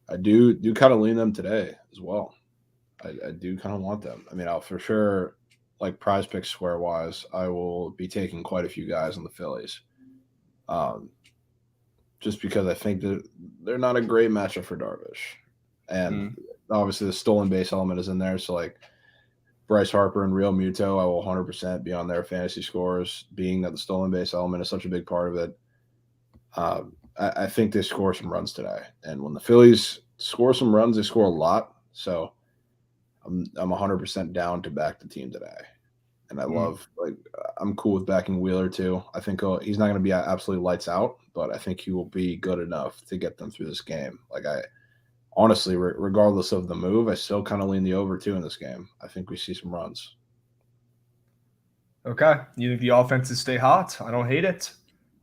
Speaker 2: I do kind of lean them today as well. I do kind of want them. I mean, I'll for sure, like prize pick square wise, I will be taking quite a few guys on the Phillies. Just because I think that they're not a great matchup for Darvish. And obviously the stolen base element is in there. So like Bryce Harper and Real Muto, I will 100% be on their fantasy scores, being that the stolen base element is such a big part of it. I think they score some runs today. And when the Phillies score some runs, they score a lot. So I'm 100% down to back the team today. And I love, I'm cool with backing Wheeler too. I think he's not going to be absolutely lights out, but I think he will be good enough to get them through this game. Like honestly, regardless of the move, I still kind of lean the over too in this game. I think we see some runs.
Speaker 1: Okay. You think the offenses stay hot? I don't hate it.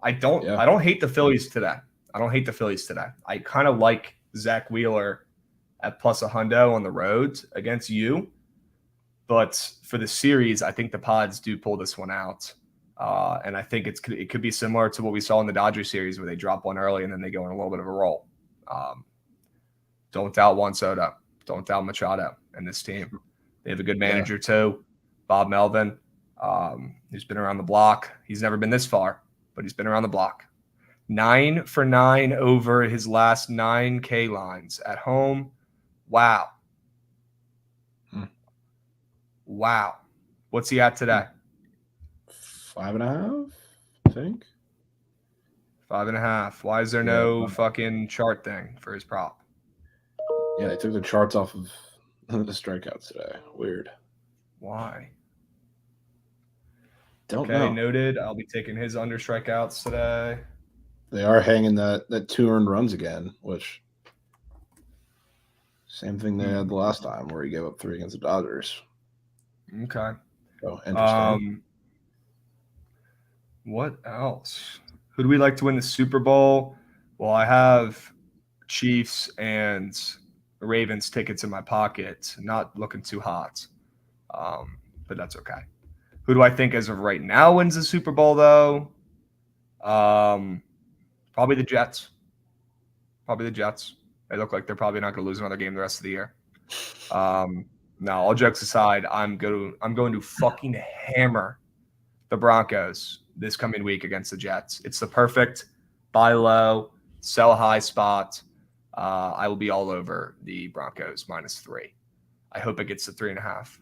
Speaker 1: I don't hate the Phillies today. I kind of like Zach Wheeler at plus a hundo on the road against you. But for the series, I think the Pods do pull this one out. And I think it could be similar to what we saw in the Dodgers series where they drop one early and then they go in a little bit of a roll. Don't doubt Juan Soto. Don't doubt Machado and this team. They have a good manager too, Bob Melvin, who's been around the block. He's never been this far, but he's been around the block. 9 for 9 over his last 9 K lines at home. Wow. Wow. What's he at today?
Speaker 2: 5.5, I think.
Speaker 1: 5.5. Why is there no fucking chart thing for his prop?
Speaker 2: Yeah, they took the charts off of the strikeouts today. Weird.
Speaker 1: Why?
Speaker 2: Don't know.
Speaker 1: Noted. I'll be taking his under strikeouts today.
Speaker 2: They are hanging that 2 earned runs again, which same thing they had the last time where he gave up 3 against the Dodgers.
Speaker 1: Okay.
Speaker 2: So interesting.
Speaker 1: What else? Who do we like to win the Super Bowl? Well, I have Chiefs and Ravens tickets in my pocket. Not looking too hot, but that's okay. Who do I think as of right now wins the Super Bowl, though? Probably the Jets. They look like they're probably not going to lose another game the rest of the year. No, all jokes aside, I'm going to fucking hammer the Broncos this coming week against the Jets. It's the perfect buy low, sell high spot. I will be all over the Broncos -3. I hope it gets to 3.5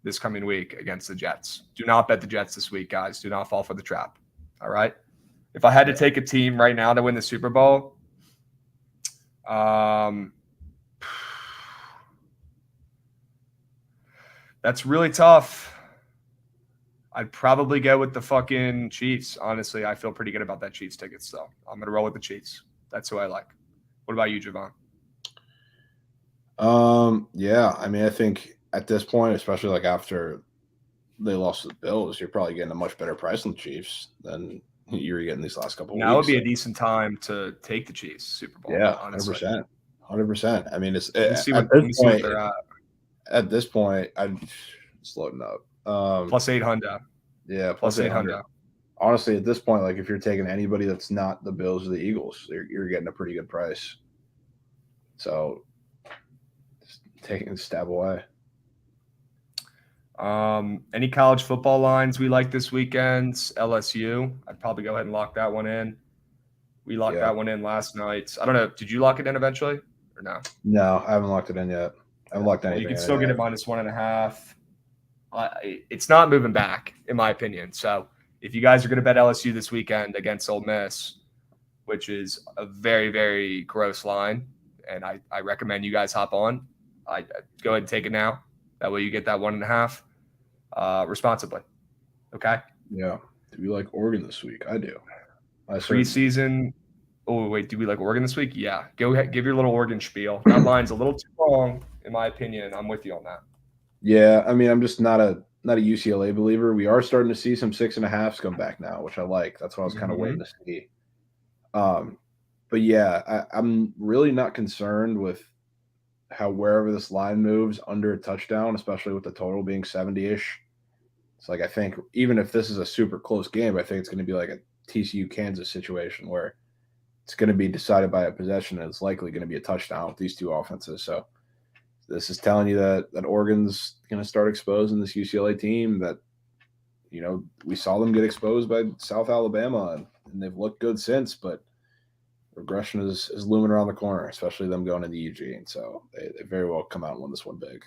Speaker 1: this coming week against the Jets. Do not bet the Jets this week, guys. Do not fall for the trap. All right? If I had to take a team right now to win the Super Bowl, that's really tough. I'd probably go with the fucking Chiefs. Honestly, I feel pretty good about that Chiefs tickets, though. I'm going to roll with the Chiefs. That's who I like. What about you, Jovan?
Speaker 2: Yeah, I mean, I think at this point, especially like after they lost to the Bills, you're probably getting a much better price on the Chiefs than you were getting these last couple of weeks.
Speaker 1: Now would be a decent time to take the Chiefs Super Bowl.
Speaker 2: Yeah,
Speaker 1: honestly.
Speaker 2: 100%. I mean, it's at this point, I'm just loading up.
Speaker 1: Plus 800.
Speaker 2: Yeah,
Speaker 1: plus 800.
Speaker 2: Honestly, at this point, like if you're taking anybody that's not the Bills or the Eagles, you're getting a pretty good price. So, just taking a stab away.
Speaker 1: Any college football lines we like this weekend? LSU. I'd probably go ahead and lock that one in. We locked that one in last night. I don't know. Did you lock it in eventually or no?
Speaker 2: No, I haven't locked it in yet. I haven't locked anything.
Speaker 1: You can still get it -1.5. It's not moving back, in my opinion. So if you guys are going to bet LSU this weekend against Ole Miss, which is a very, very gross line, and I recommend you guys hop on, I go ahead and take it now. That way you get that 1.5 responsibly. Okay?
Speaker 2: Yeah. Do we like Oregon this week? I do.
Speaker 1: Preseason. Oh, wait. Do we like Oregon this week? Yeah. Go ahead. Give your little Oregon spiel. That line's a little too long, in my opinion. I'm with you on that.
Speaker 2: Yeah. I mean, I'm just not a UCLA believer. We are starting to see some 6.5s come back now, which I like. That's what I was kind of waiting to see. But yeah, I'm really not concerned with how wherever this line moves under a touchdown, especially with the total being 70-ish. It's like I think even if this is a super close game, I think it's going to be like a TCU Kansas situation where it's going to be decided by a possession and it's likely going to be a touchdown with these two offenses. So this is telling you that Oregon's going to start exposing this UCLA team that, you know, we saw them get exposed by South Alabama and they've looked good since, but regression is looming around the corner, especially them going into Eugene. So they very well come out and win this one big.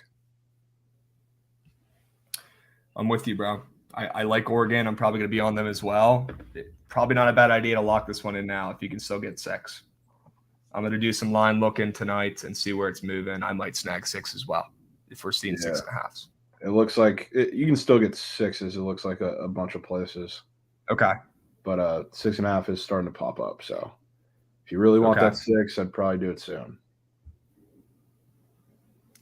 Speaker 1: I'm with you, bro. I like Oregon. I'm probably going to be on them as well. Probably not a bad idea to lock this one in now if you can still get 6. I'm going to do some line looking tonight and see where it's moving. I might snag 6 as well if we're seeing 6.5s.
Speaker 2: It looks like you can still get 6s. It looks like a bunch of places.
Speaker 1: Okay.
Speaker 2: But 6.5 is starting to pop up. So if you really want that 6, I'd probably do it soon.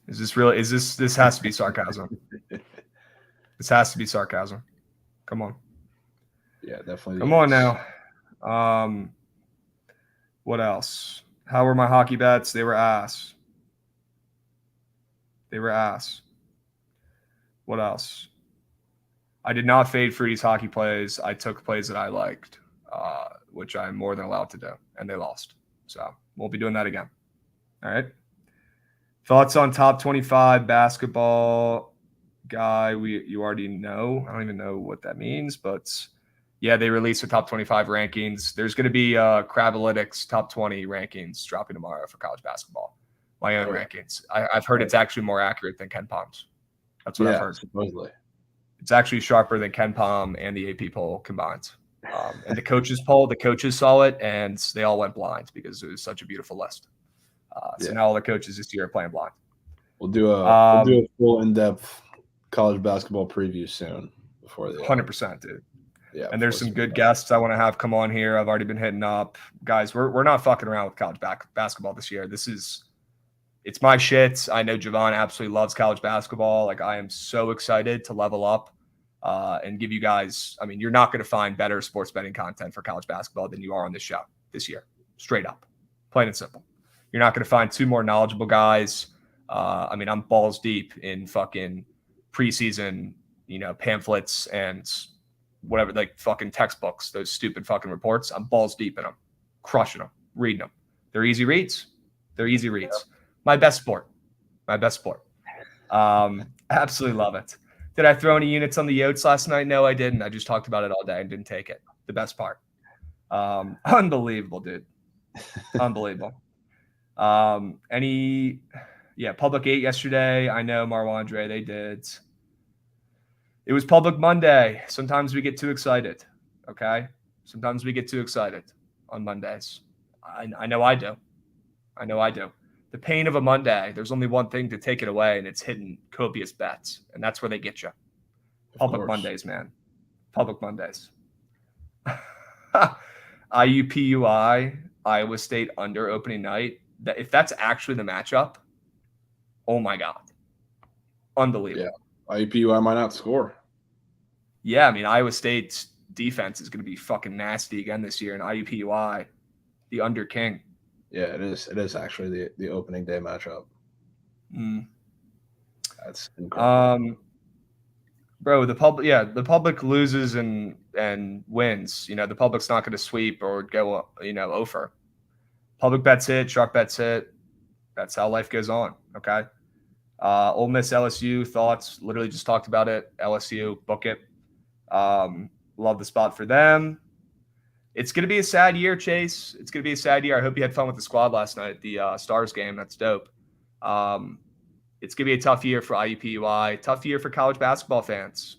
Speaker 1: Is this really? Is this has to be sarcasm? This has to be sarcasm. Come on.
Speaker 2: Yeah, definitely.
Speaker 1: Come on now. What else? How were my hockey bets? They were ass. They were ass. What else? I did not fade Fruity's hockey plays. I took plays that I liked, which I'm more than allowed to do, and they lost. So we'll be doing that again. All right. Thoughts on top 25 basketball guy? You already know. I don't even know what that means, but yeah, they released the top 25 rankings. There's going to be Crabalytics top 20 rankings dropping tomorrow for college basketball. My own rankings. I've heard it's actually more accurate than Ken Palm's. That's what I've heard.
Speaker 2: Supposedly.
Speaker 1: It's actually sharper than Ken Palm and the AP poll combined. And the coaches poll, the coaches saw it, and they all went blind because it was such a beautiful list. So now all the coaches this year are playing blind.
Speaker 2: We'll do a full in-depth college basketball preview soon before the
Speaker 1: 100%, dude.
Speaker 2: Yeah,
Speaker 1: and there's some good guests I want to have come on here. I've already been hitting up guys. We're not fucking around with college basketball this year. It's my shit. I know Jovan absolutely loves college basketball. Like, I am so excited to level up and give you guys. I mean, you're not going to find better sports betting content for college basketball than you are on this show this year. Straight up, plain and simple. You're not going to find two more knowledgeable guys. I mean, I'm balls deep in fucking preseason, pamphlets and whatever, like fucking textbooks, those stupid fucking reports. I'm balls deep in them, crushing them, reading them. They're easy reads. My best sport. Absolutely love it. Did I throw any units on the Yotes last night? No, I didn't. I just talked about it all day and didn't take it. The best part. Unbelievable, dude. Unbelievable. Public 8 yesterday. I know Marwandre, they did. It was Public Monday. Sometimes we get too excited. Okay. Sometimes we get too excited on Mondays. I know I do. The pain of a Monday, there's only one thing to take it away, and it's hitting copious bets. And that's where they get you. Public Mondays, man. Public Mondays. IUPUI, Iowa State under opening night. If that's actually the matchup, oh my God. Unbelievable.
Speaker 2: Yeah. IUPUI might not score.
Speaker 1: Yeah, I mean, Iowa State's defense is going to be fucking nasty again this year, and IUPUI, the under king.
Speaker 2: Yeah, it is. It is actually the opening day matchup. That's incredible.
Speaker 1: Bro, the public loses and wins. The public's not going to sweep or go, over. Public bets hit, sharp bets hit. That's how life goes on. Okay. Ole Miss LSU thoughts. Literally just talked about it. LSU, book it. Love the spot for them. It's going to be a sad year, Chase. It's going to be a sad year. I hope you had fun with the squad last night at the Stars game. That's dope. It's going to be a tough year for IUPUI. Tough year for college basketball fans.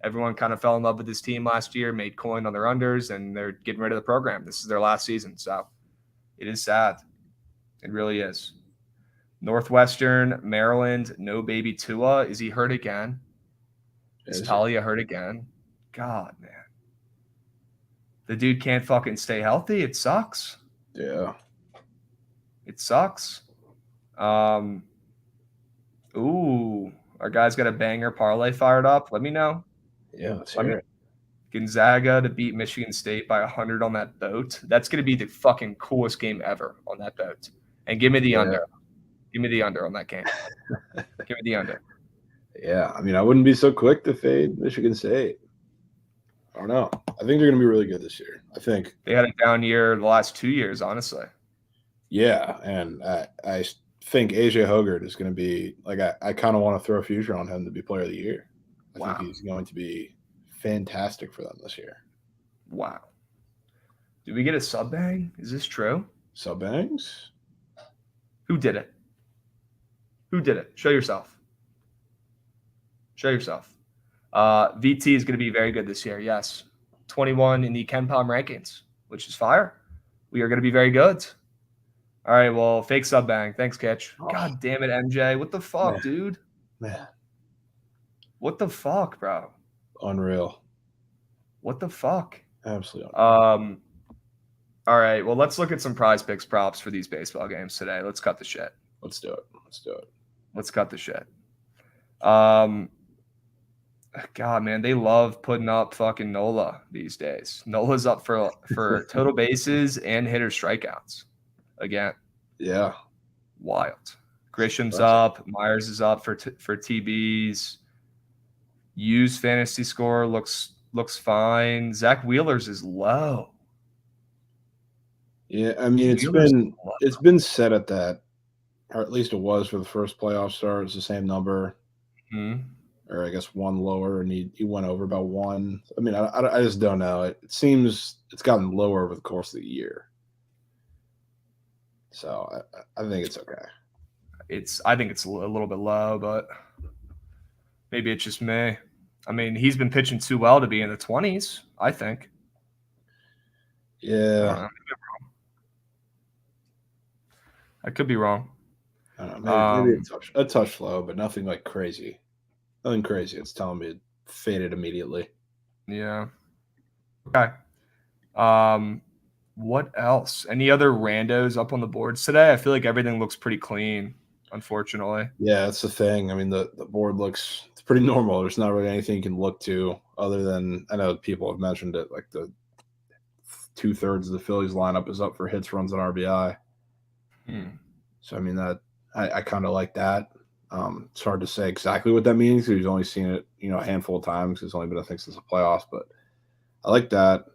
Speaker 1: Everyone kind of fell in love with this team last year, made coin on their unders, and they're getting rid of the program. This is their last season. So it is sad. It really is. Northwestern, Maryland, no baby Tua. Is he hurt again? Is Talia hurt again? God, man. The dude can't fucking stay healthy. It sucks.
Speaker 2: Yeah.
Speaker 1: It sucks. Our guy's got a banger parlay fired up. Let me know.
Speaker 2: Yeah, let's hear it.
Speaker 1: Gonzaga to beat Michigan State by 100 on that boat. That's going to be the fucking coolest game ever on that boat. And give me the under. Give me the under on that game. Give me the under.
Speaker 2: Yeah, I mean, I wouldn't be so quick to fade Michigan State. I don't know. I think they're going to be really good this year. I think
Speaker 1: they had a down year the last 2 years, honestly.
Speaker 2: Yeah, and I think AJ Hoggard is going to be I kind of want to throw a future on him to be player of the year. I think he's going to be fantastic for them this year.
Speaker 1: Wow. Did we get a sub bang? Is this true?
Speaker 2: Sub bangs?
Speaker 1: Who did it? Show yourself. VT is going to be very good this year. Yes. 21 in the Ken Palm rankings, which is fire. We are going to be very good. All right. Well, fake sub bang. Thanks, Kitch. God damn it, MJ. What the fuck, dude?
Speaker 2: Man.
Speaker 1: What the fuck, bro?
Speaker 2: Unreal.
Speaker 1: What the fuck?
Speaker 2: Absolutely unreal.
Speaker 1: All right. Well, let's look at some prize picks props for these baseball games today. Let's cut the shit.
Speaker 2: Let's do it.
Speaker 1: Let's cut the shit. God, man, they love putting up fucking Nola these days. Nola's up for total bases and hitter strikeouts. Again,
Speaker 2: Yeah.
Speaker 1: wild. Grisham's
Speaker 2: Impressive.
Speaker 1: up. Myers is up for TBs. Hughes fantasy score looks fine. Zach Wheeler's is low.
Speaker 2: Yeah, I mean it's been set at that, or at least it was for the first playoff start. It's the same number, or I guess one lower, and he went over about one. I mean, I just don't know. It seems it's gotten lower over the course of the year, so I think it's okay.
Speaker 1: I think it's a little bit low, but maybe it's just me. I mean, he's been pitching too well to be in the 20s, I think.
Speaker 2: Yeah.
Speaker 1: I could be wrong.
Speaker 2: I don't know, maybe a touch low, but nothing like crazy. Nothing crazy. It's telling me it faded immediately.
Speaker 1: Yeah. Okay. What else? Any other randos up on the boards today? I feel like everything looks pretty clean, unfortunately.
Speaker 2: Yeah, that's the thing. I mean, the board looks it's pretty normal. There's not really anything you can look to other than I know people have mentioned it, like the 2/3 of the Phillies lineup is up for hits, runs, and RBI. So I mean that I kind of like that. It's hard to say exactly what that means because we've only seen it, a handful of times. It's only been I think since the playoffs, but I like that.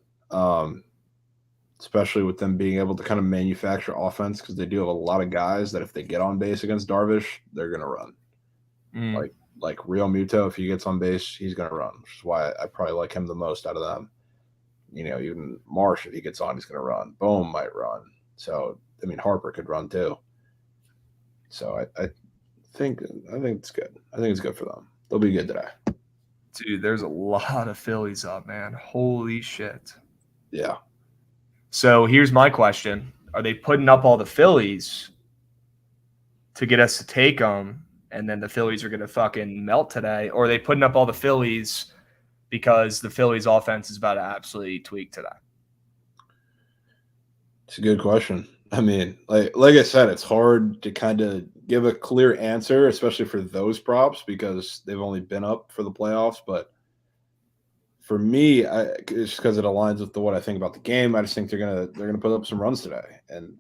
Speaker 2: Especially with them being able to kind of manufacture offense because they do have a lot of guys that if they get on base against Darvish, they're gonna run. Like Real Muto, if he gets on base, he's gonna run, which is why I probably like him the most out of them. Even Marsh, if he gets on, he's gonna run. Bohm might run. So I mean Harper could run too. So I think it's good. I think it's good for them. They'll be good today.
Speaker 1: Dude, there's a lot of Phillies up, man. Holy shit.
Speaker 2: Yeah.
Speaker 1: So here's my question. Are they putting up all the Phillies to get us to take them, and then the Phillies are going to fucking melt today? Or are they putting up all the Phillies because the Phillies offense is about to absolutely tweak today?
Speaker 2: It's a good question. I mean, like I said, it's hard to kind of give a clear answer, especially for those props because they've only been up for the playoffs. But for me, it's because it aligns with what I think about the game. I just think they're gonna put up some runs today, and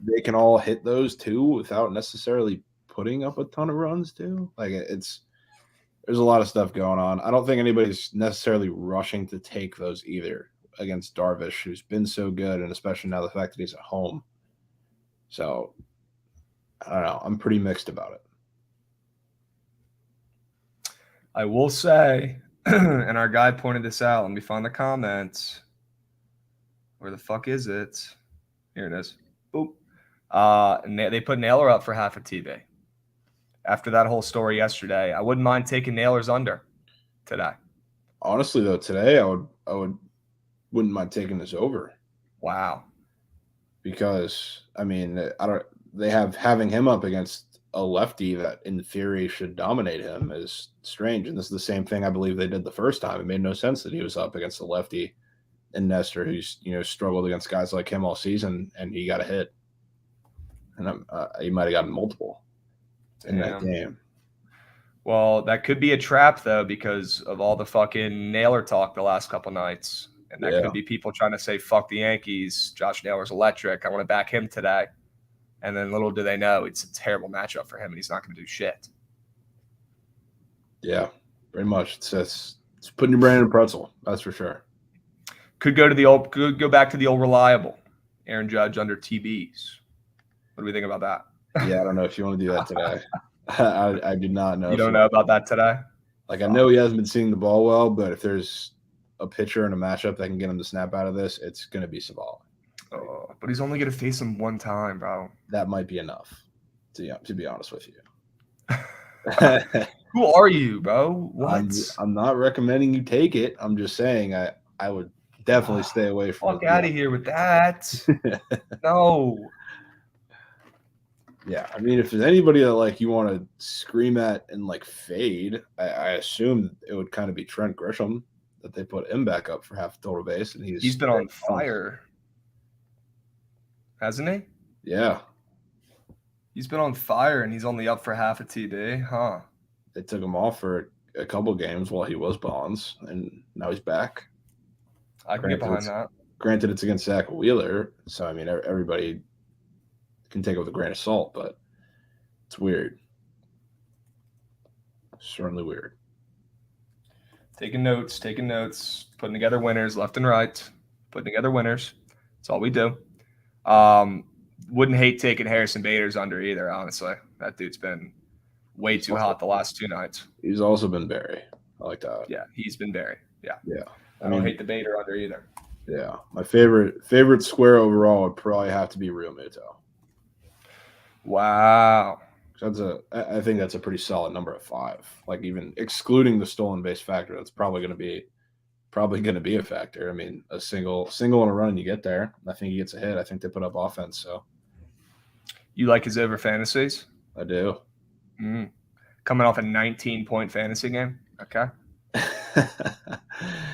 Speaker 2: they can all hit those too without necessarily putting up a ton of runs too. Like there's a lot of stuff going on. I don't think anybody's necessarily rushing to take those either against Darvish, who's been so good, and especially now the fact that he's at home. So I don't know. I'm pretty mixed about it.
Speaker 1: I will say, and our guy pointed this out. Let me find the comments. Where the fuck is it? Here it is. Boop. They put Naylor up for half a TV. After that whole story yesterday, I wouldn't mind taking Naylor's under today.
Speaker 2: Honestly, though, today I wouldn't mind taking this over.
Speaker 1: Wow.
Speaker 2: Because I mean, they having him up against a lefty that in theory should dominate him is strange. And this is the same thing I believe they did the first time. It made no sense that he was up against a lefty and Nestor, who's struggled against guys like him all season, and he got a hit, and he might have gotten multiple in that game.
Speaker 1: Well, that could be a trap though because of all the fucking Naylor talk the last couple nights, and that could be people trying to say fuck the Yankees. Josh Naylor's electric. I want to back him today, and then little do they know it's a terrible matchup for him, and he's not going to do shit.
Speaker 2: Yeah, pretty much. It's putting your brain in a pretzel. That's for sure.
Speaker 1: Could go back to the old reliable Aaron Judge under TBs. What do we think about that?
Speaker 2: Yeah, I don't know if you want to do that today. I do not know.
Speaker 1: You don't know about that today?
Speaker 2: Like I know he hasn't been seeing the ball well, but if there's a pitcher in a matchup that can get him to snap out of this, it's going to be Savali.
Speaker 1: Oh, but he's only going to face him one time, bro.
Speaker 2: That might be enough, to be honest with you.
Speaker 1: Who are you, bro? What?
Speaker 2: I'm not recommending you take it. I'm just saying I would definitely stay away from it.
Speaker 1: Fuck out of here with that. No.
Speaker 2: Yeah, I mean, if there's anybody that you want to scream at and fade, I assume it would kind of be Trent Grisham that they put him back up for half total base, and he's
Speaker 1: been on fire, hasn't he?
Speaker 2: Yeah.
Speaker 1: He's been on fire, and he's only up for half a TD, huh?
Speaker 2: They took him off for a couple games while he was Bonds, and now he's back.
Speaker 1: I can get behind that.
Speaker 2: Granted, it's against Zach Wheeler, so I mean everybody can take it with a grain of salt, but it's weird. Certainly weird.
Speaker 1: Taking notes, putting together winners left and right, putting together winners. That's all we do. Wouldn't hate taking Harrison Bader's under either, honestly. That dude's been way too hot the last 2 nights.
Speaker 2: He's also been Barry. I like that.
Speaker 1: Yeah, he's been Barry. Yeah.
Speaker 2: Yeah.
Speaker 1: I don't hate the Bader under either.
Speaker 2: Yeah. My favorite square overall would probably have to be Real Muto.
Speaker 1: Wow.
Speaker 2: I think that's a pretty solid number at 5. Like even excluding the stolen base factor, that's probably going to be a factor. I mean, a single and a run, you get there. I think he gets a hit. I think they put up offense. So,
Speaker 1: you like his over fantasies?
Speaker 2: I do.
Speaker 1: Coming off a 19-point fantasy game. Okay.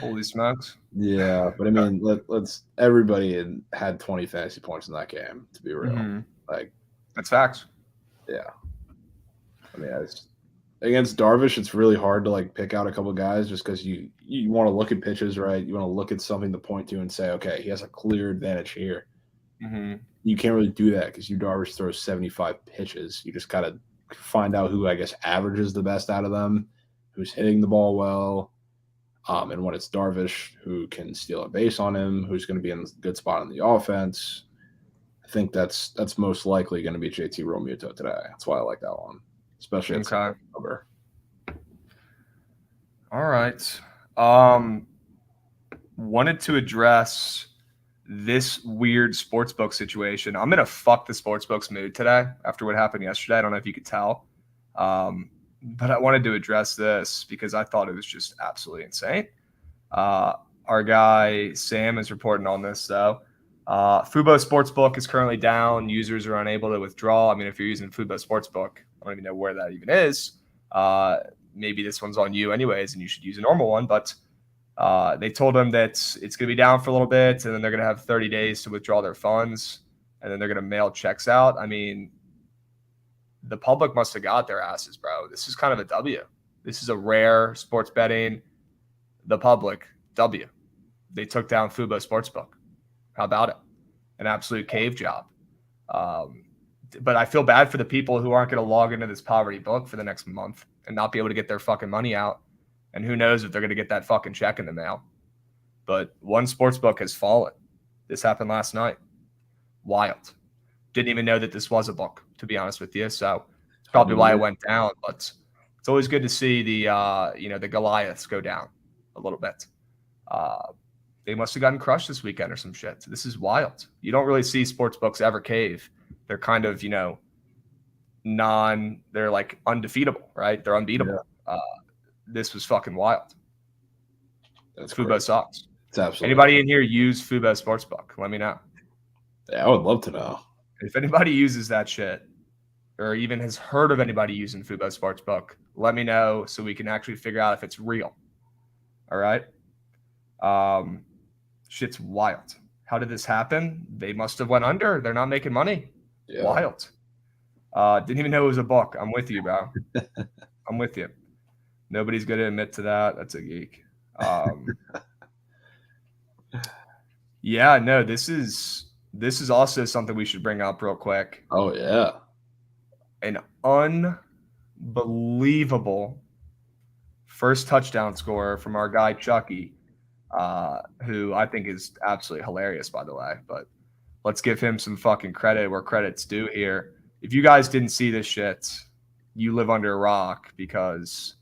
Speaker 1: Holy smokes.
Speaker 2: Yeah, but I mean, let's everybody had 20 fantasy points in that game. To be real, like
Speaker 1: that's facts.
Speaker 2: Yeah. I mean, against Darvish, it's really hard to like pick out a couple guys just because you want to look at pitches, right? You want to look at something to point to and say, okay, he has a clear advantage here. You can't really do that because Darvish throws 75 pitches. You just got to find out who I guess averages the best out of them, who's hitting the ball well, and when it's Darvish, who can steal a base on him, who's going to be in a good spot in the offense. I think that's most likely going to be JT Realmuto today. That's why I like that one, especially at number.
Speaker 1: All right. Wanted to address this weird sportsbook situation. I'm gonna fuck the sportsbook's mood today after what happened yesterday. I don't know if you could tell, but I wanted to address this because I thought it was just absolutely insane. Our guy Sam is reporting on this though. Fubo Sportsbook is currently down. Users are unable to withdraw. I mean, if you're using Fubo Sportsbook, I don't even know where that even is. Maybe this one's on you anyways, and you should use a normal one. But they told them that it's going to be down for a little bit, and then they're going to have 30 days to withdraw their funds, and then they're going to mail checks out. I mean, the public must have got their asses, bro. This is kind of a W. This is a rare sports betting. The public, W. They took down Fubo Sportsbook. How about it? An absolute cave job. But I feel bad for the people who aren't going to log into this poverty book for the next month and not be able to get their fucking money out. And who knows if they're going to get that fucking check in the mail. But one sports book has fallen. This happened last night. Wild. Didn't even know that this was a book, to be honest with you. So it's probably why it went down. But it's always good to see the Goliaths go down a little bit. They must have gotten crushed this weekend or some shit. This is wild. You don't really see sports books ever cave. They're kind of, they're like undefeatable, right? They're unbeatable. Yeah. This was fucking wild.
Speaker 2: That's
Speaker 1: Fubo
Speaker 2: great.
Speaker 1: sucks.
Speaker 2: It's absolutely.
Speaker 1: Anybody in here use Fubo Sportsbook? Let me know.
Speaker 2: Yeah, I would love to know.
Speaker 1: If anybody uses that shit or even has heard of anybody using Fubo Sportsbook, let me know so we can actually figure out if it's real. All right? Shit's wild. How did this happen? They must have went under. They're not making money. Yeah. Wild. Didn't even know it was a book. I'm with you, bro. I'm with you. Nobody's going to admit to that. That's a geek. Yeah, no, this is also something we should bring up real quick.
Speaker 2: Oh, yeah.
Speaker 1: An unbelievable first touchdown scorer from our guy Chucky, who I think is absolutely hilarious, by the way. But let's give him some fucking credit where credit's due here. If you guys didn't see this shit, you live under a rock because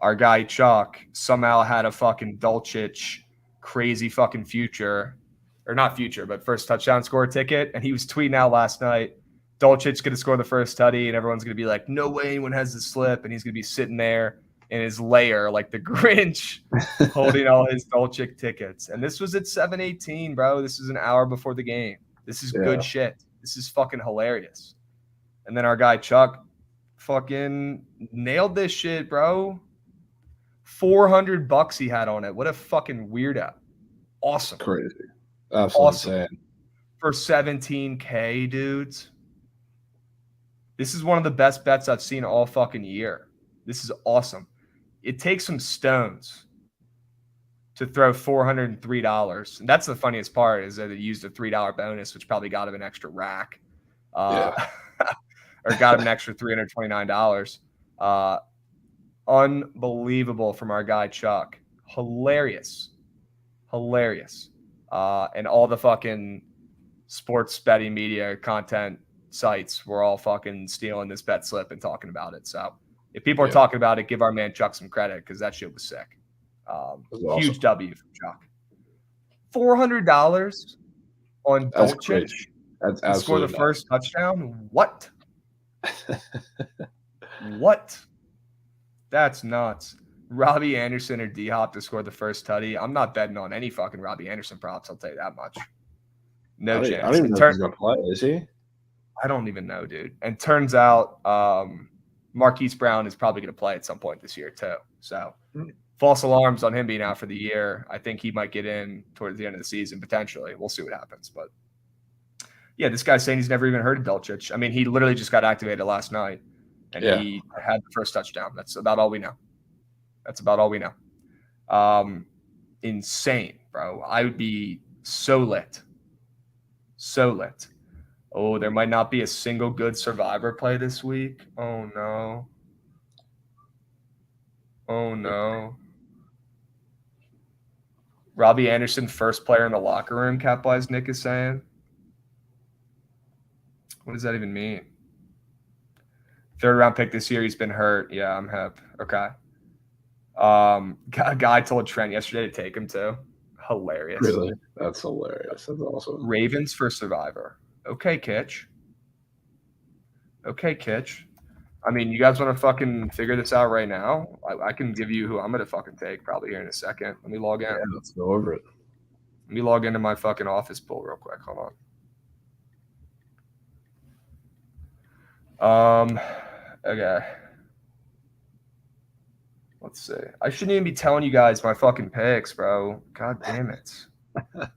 Speaker 1: our guy Chuck somehow had a fucking Dulcich crazy fucking future, or not future, but first touchdown score ticket. And he was tweeting out last night, Dulcich going to score the first tutty, and everyone's going to be like, no way anyone has the slip. And he's going to be sitting there in his lair like the Grinch holding all his Dulcich tickets. And this was at 7:18, bro. This is an hour before the game. This is good shit. This is fucking hilarious. And then our guy Chuck fucking nailed this shit, bro. $400 he had on it. What a fucking weirdo. Awesome.
Speaker 2: Crazy. Absolutely
Speaker 1: awesome.
Speaker 2: Insane.
Speaker 1: For $17K, dudes. This is one of the best bets I've seen all fucking year. This is awesome. It takes some stones to throw $403. And that's the funniest part is that it used a $3 bonus, which probably got him an extra rack. Or got him an extra $329. Unbelievable from our guy Chuck. Hilarious. And all the fucking sports betting media content sites were all fucking stealing this bet slip and talking about it. So if people are talking about it, give our man Chuck some credit because that shit was sick. Huge W from Chuck. $400 on Dolchich to score the first touchdown. What? What? That's nuts. Robbie Anderson or D-Hop to score the first tutty. I'm not betting on any fucking Robbie Anderson props. I'll tell you that much. No chance.
Speaker 2: I don't even know if he's going to play. Is he?
Speaker 1: I don't even know, dude. And turns out Marquise Brown is probably going to play at some point this year too. So false alarms on him being out for the year. I think he might get in towards the end of the season potentially. We'll see what happens. But yeah, this guy's saying he's never even heard of Dolchich. I mean, he literally just got activated last night, and he had the first touchdown. That's about all we know. Insane, bro. I would be so lit. Oh, there might not be a single good survivor play this week. Oh, no. Robbie Anderson, first player in the locker room, Capwise Nick is saying. What does that even mean? Third round pick this year. He's been hurt. Yeah, I'm hip. Okay. A guy told Trent yesterday to take him too. Hilarious.
Speaker 2: Really? That's hilarious. That's awesome.
Speaker 1: Ravens for survivor. Okay, Kitch. I mean, you guys want to fucking figure this out right now? I can give you who I'm going to fucking take probably here in a second. Let me log in.
Speaker 2: Yeah, let's go over it.
Speaker 1: Let me log into my fucking office pool real quick. Hold on. Okay. Let's see. I shouldn't even be telling you guys my fucking picks, bro. God damn it.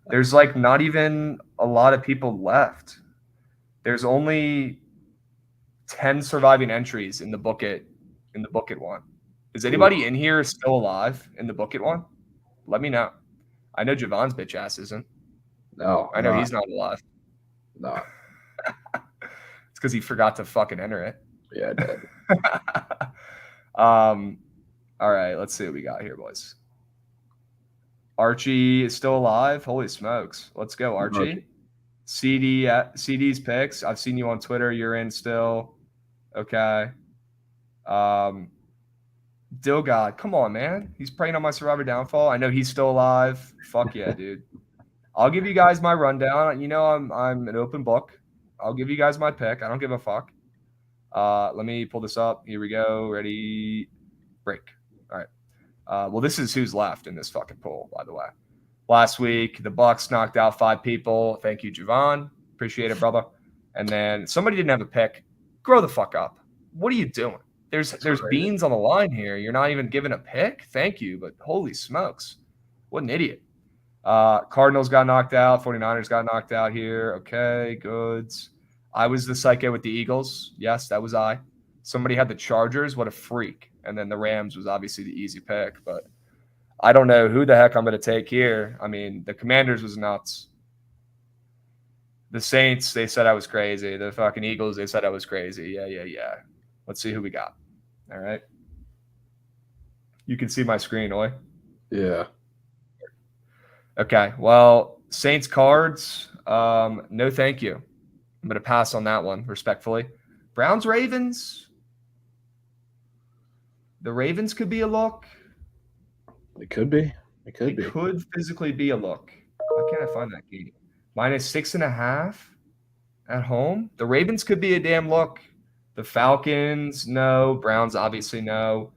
Speaker 1: There's like not even a lot of people left. There's only 10 surviving entries in the book it one. Is anybody in here still alive in the book it one? Let me know. I know Jovan's bitch ass isn't.
Speaker 2: No.
Speaker 1: I know he's not alive.
Speaker 2: No.
Speaker 1: It's because he forgot to fucking enter it.
Speaker 2: Yeah, I did.
Speaker 1: All right, let's see what we got here, boys. Archie is still alive. Holy smokes. Let's go, Archie. CD's picks. I've seen you on Twitter. You're in still. Okay. Dilgod. Come on, man. He's preying on my survivor downfall. I know he's still alive. Fuck yeah, dude. I'll give you guys my rundown. You know I'm an open book. I'll give you guys my pick. I don't give a fuck. Let me pull this up. Here we go. Ready? Break. All right. Well, this is who's left in this fucking poll, by the way. Last week, the Bucks knocked out 5 people. Thank you, Jovan. Appreciate it, brother. And then somebody didn't have a pick. Grow the fuck up. What are you doing? There's beans on the line here. You're not even giving a pick? Thank you, but holy smokes. What an idiot. Cardinals got knocked out. 49ers got knocked out here. Okay, goods. I was the psycho with the Eagles. Yes, that was I. Somebody had the Chargers. What a freak. And then the Rams was obviously the easy pick. But I don't know who the heck I'm going to take here. I mean, the Commanders was nuts. The Saints, they said I was crazy. The fucking Eagles, they said I was crazy. Yeah. Let's see who we got. All right. You can see my screen, Oi.
Speaker 2: Yeah.
Speaker 1: Okay. Well, Saints cards, no thank you. I'm going to pass on that one, respectfully. Browns, Ravens. The Ravens could be a look.
Speaker 2: It could be. It could
Speaker 1: physically be a look. Why can't I find that game? -6.5 at home. The Ravens could be a damn look. The Falcons, no. Browns, obviously, no.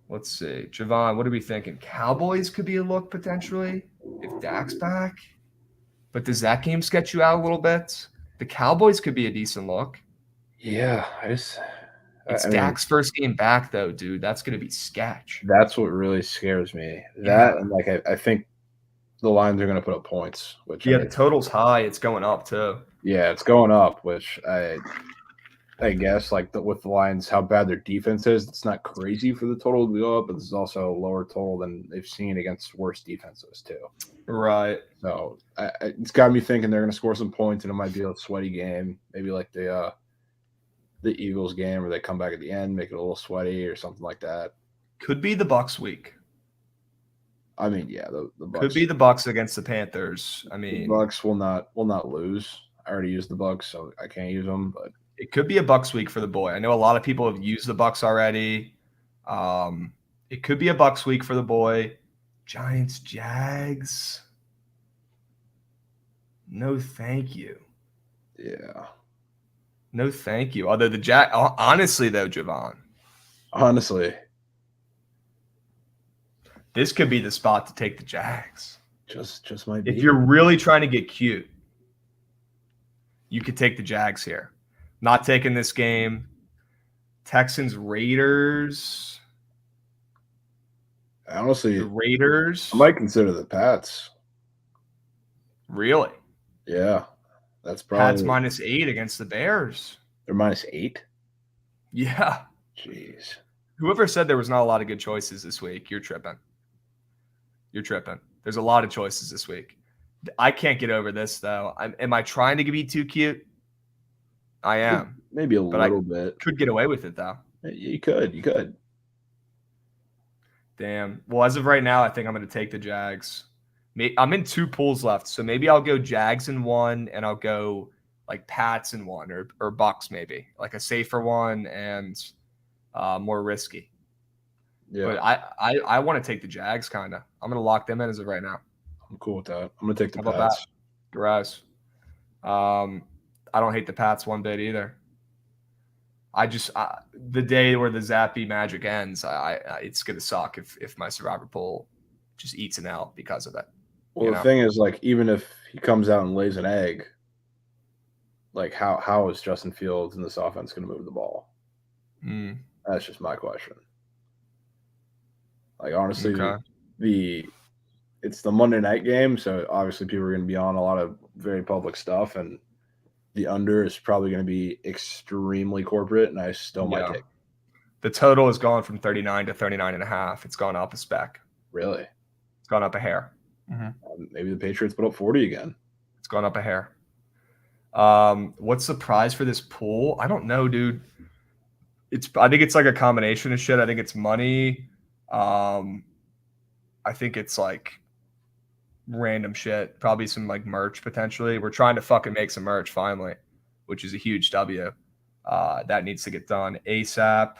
Speaker 1: Let's see. Jovan, what are we thinking? Cowboys could be a look potentially if Dak's back. But does that game sketch you out a little bit? The Cowboys could be a decent look.
Speaker 2: Yeah.
Speaker 1: It's Dak's first game back, though, dude. That's going to be sketch.
Speaker 2: That's what really scares me. That and I think the Lions are going to put up points. Which
Speaker 1: the total's high. It's going up, too.
Speaker 2: Yeah, it's going up, which I guess like with the Lions, how bad their defense is, it's not crazy for the total to go up, but this is also a lower total than they've seen against worse defenses too.
Speaker 1: Right.
Speaker 2: So it's got me thinking they're going to score some points, and it might be a sweaty game, maybe like the Eagles game where they come back at the end, make it a little sweaty or something like that.
Speaker 1: Could be the Bucks week.
Speaker 2: I mean, yeah, the Bucks
Speaker 1: Could be the Bucks against the Panthers. I mean,
Speaker 2: the Bucks will not lose. I already used the Bucks, so I can't use them. But
Speaker 1: it could be a Bucks week for the boy. I know a lot of people have used the Bucks already. It could be a Bucks week for the boy. Giants, Jags. No, thank you.
Speaker 2: yeah,
Speaker 1: No, thank you. Although honestly though, Jovan,
Speaker 2: honestly,
Speaker 1: this could be the spot to take the Jags.
Speaker 2: just might be.
Speaker 1: If you're really trying to get cute, you could take the Jags here. Not taking this game. Texans, Raiders.
Speaker 2: Honestly,
Speaker 1: The Raiders.
Speaker 2: I might consider the Pats.
Speaker 1: Really?
Speaker 2: Yeah, that's probably
Speaker 1: Pats -8 against the Bears.
Speaker 2: they're -8.
Speaker 1: Yeah.
Speaker 2: Jeez.
Speaker 1: Whoever said there was not a lot of good choices this week, you're tripping. You're tripping. There's a lot of choices this week. I can't get over this, though. Am I trying to be too cute? I am.
Speaker 2: Maybe a little bit.
Speaker 1: Could get away with it, though.
Speaker 2: You could.
Speaker 1: Damn. Well, as of right now, I think I'm going to take the Jags. I'm in 2 pools left, so maybe I'll go Jags in 1, and I'll go like Pats in 1 or Bucks maybe, like a safer one and more risky.
Speaker 2: Yeah.
Speaker 1: But I want to take the Jags kind of. I'm going to lock them in as of right now.
Speaker 2: I'm cool with that. I'm going to take the
Speaker 1: How about
Speaker 2: Pats.
Speaker 1: that? Gross. I don't hate the Pats one bit either. The day where the Zappy magic ends, it's gonna suck if my survivor pool just eats an L because of it.
Speaker 2: Well, the thing is, like, even if he comes out and lays an egg, like, how is Justin Fields in this offense going to move the ball? That's just my question. Like, honestly, it's the Monday night game, so obviously people are going to be on a lot of very public stuff, and the under is probably going to be extremely corporate, and I still might take it.
Speaker 1: The total has gone from 39 to 39.5. It's gone up a speck.
Speaker 2: Really?
Speaker 1: It's gone up a hair.
Speaker 2: Maybe the Patriots put up 40 again.
Speaker 1: It's gone up a hair. What's the prize for this pool? I don't know, dude. I think it's like a combination of shit. I think it's money. I think it's like random shit. Probably some like merch potentially. We're trying to fucking make some merch finally, which is a huge W. That needs to get done ASAP.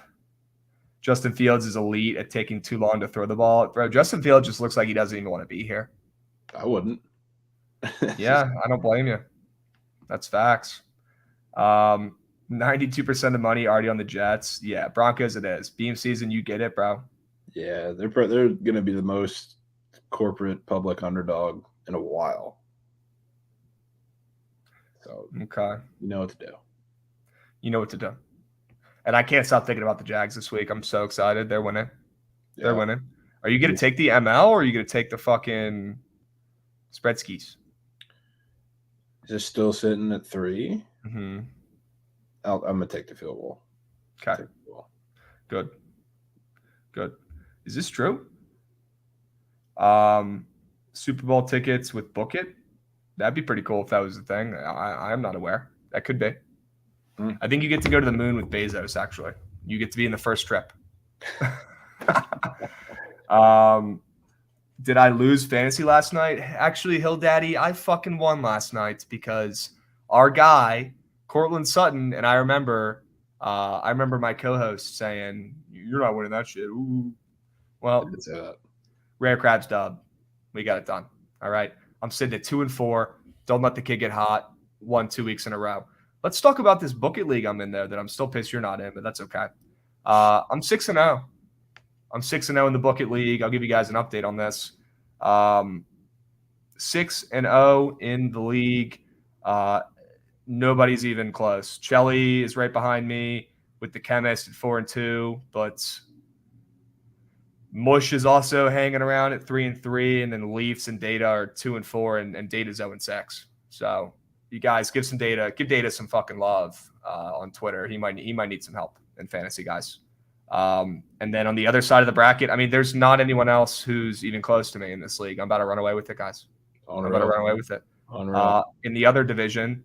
Speaker 1: Justin Fields is elite at taking too long to throw the ball. Bro, Justin Fields just looks like he doesn't even want to be here.
Speaker 2: I wouldn't.
Speaker 1: Yeah, I don't blame you. That's facts. 92% of money already on the Jets. Yeah, Broncos it is. Beam season, you get it, bro.
Speaker 2: Yeah, they're going to be the most corporate public underdog in a while. So,
Speaker 1: okay.
Speaker 2: You know what to do.
Speaker 1: You know what to do. And I can't stop thinking about the Jags this week. I'm so excited. They're winning. Yeah. They're winning. Are you going to take the ML or are you going to take the fucking spread skis?
Speaker 2: Is it still sitting at 3?
Speaker 1: Mm-hmm.
Speaker 2: I'm going to take the field goal.
Speaker 1: Okay. Good. Is this true? Super Bowl tickets with Book It? That'd be pretty cool if that was the thing. I'm not aware. That could be. I think you get to go to the moon with Bezos, actually. You get to be in the first trip. Did I lose fantasy last night? Actually, Hill Daddy, I fucking won last night because our guy, Cortland Sutton, and I remember my co-host saying, "You're not winning that shit." Ooh. Well, rare Krabs dub. We got it done. All right. I'm sitting at 2-4. Don't let the kid get hot. Won 2 weeks in a row. Let's talk about this Book It league I'm in there that I'm still pissed you're not in, but that's okay. I'm 6-0. I'm 6-0 in the Book It league. I'll give you guys an update on this. 6-0 in the league. Nobody's even close. Chelly is right behind me with the Chemist at 4-2, but Mush is also hanging around at 3-3, and then Leafs and Data are 2-4, and Data's 0-6. So You guys give Data some fucking love on Twitter. He might need some help in fantasy, guys. And then on the other side of the bracket, I mean, there's not anyone else who's even close to me in this league. I'm about to run away with it, guys. I'm about to run away with it. In the other division,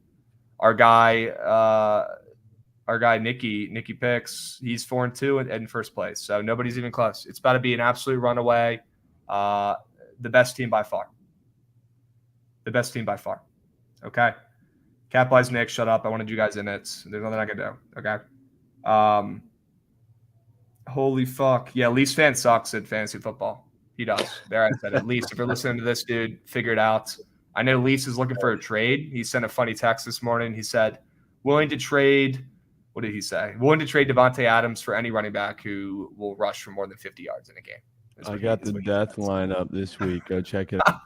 Speaker 1: our guy Nicky Picks, he's 4-2 in first place. So nobody's even close. It's about to be an absolute runaway. The best team by far. The best team by far. Okay. Capitalize Nick, shut up. I wanted you guys in it. There's nothing I can do. Okay. Holy fuck. Yeah, Leafs fan sucks at fantasy football. He does. There, I said it. Leafs, if you're listening to this, dude, figure it out. I know Leafs is looking for a trade. He sent a funny text this morning. He said, willing to trade. What did he say? Willing to trade Devontae Adams for any running back who will rush for more than 50 yards in a game.
Speaker 3: I got the death lineup this week. Go check it out.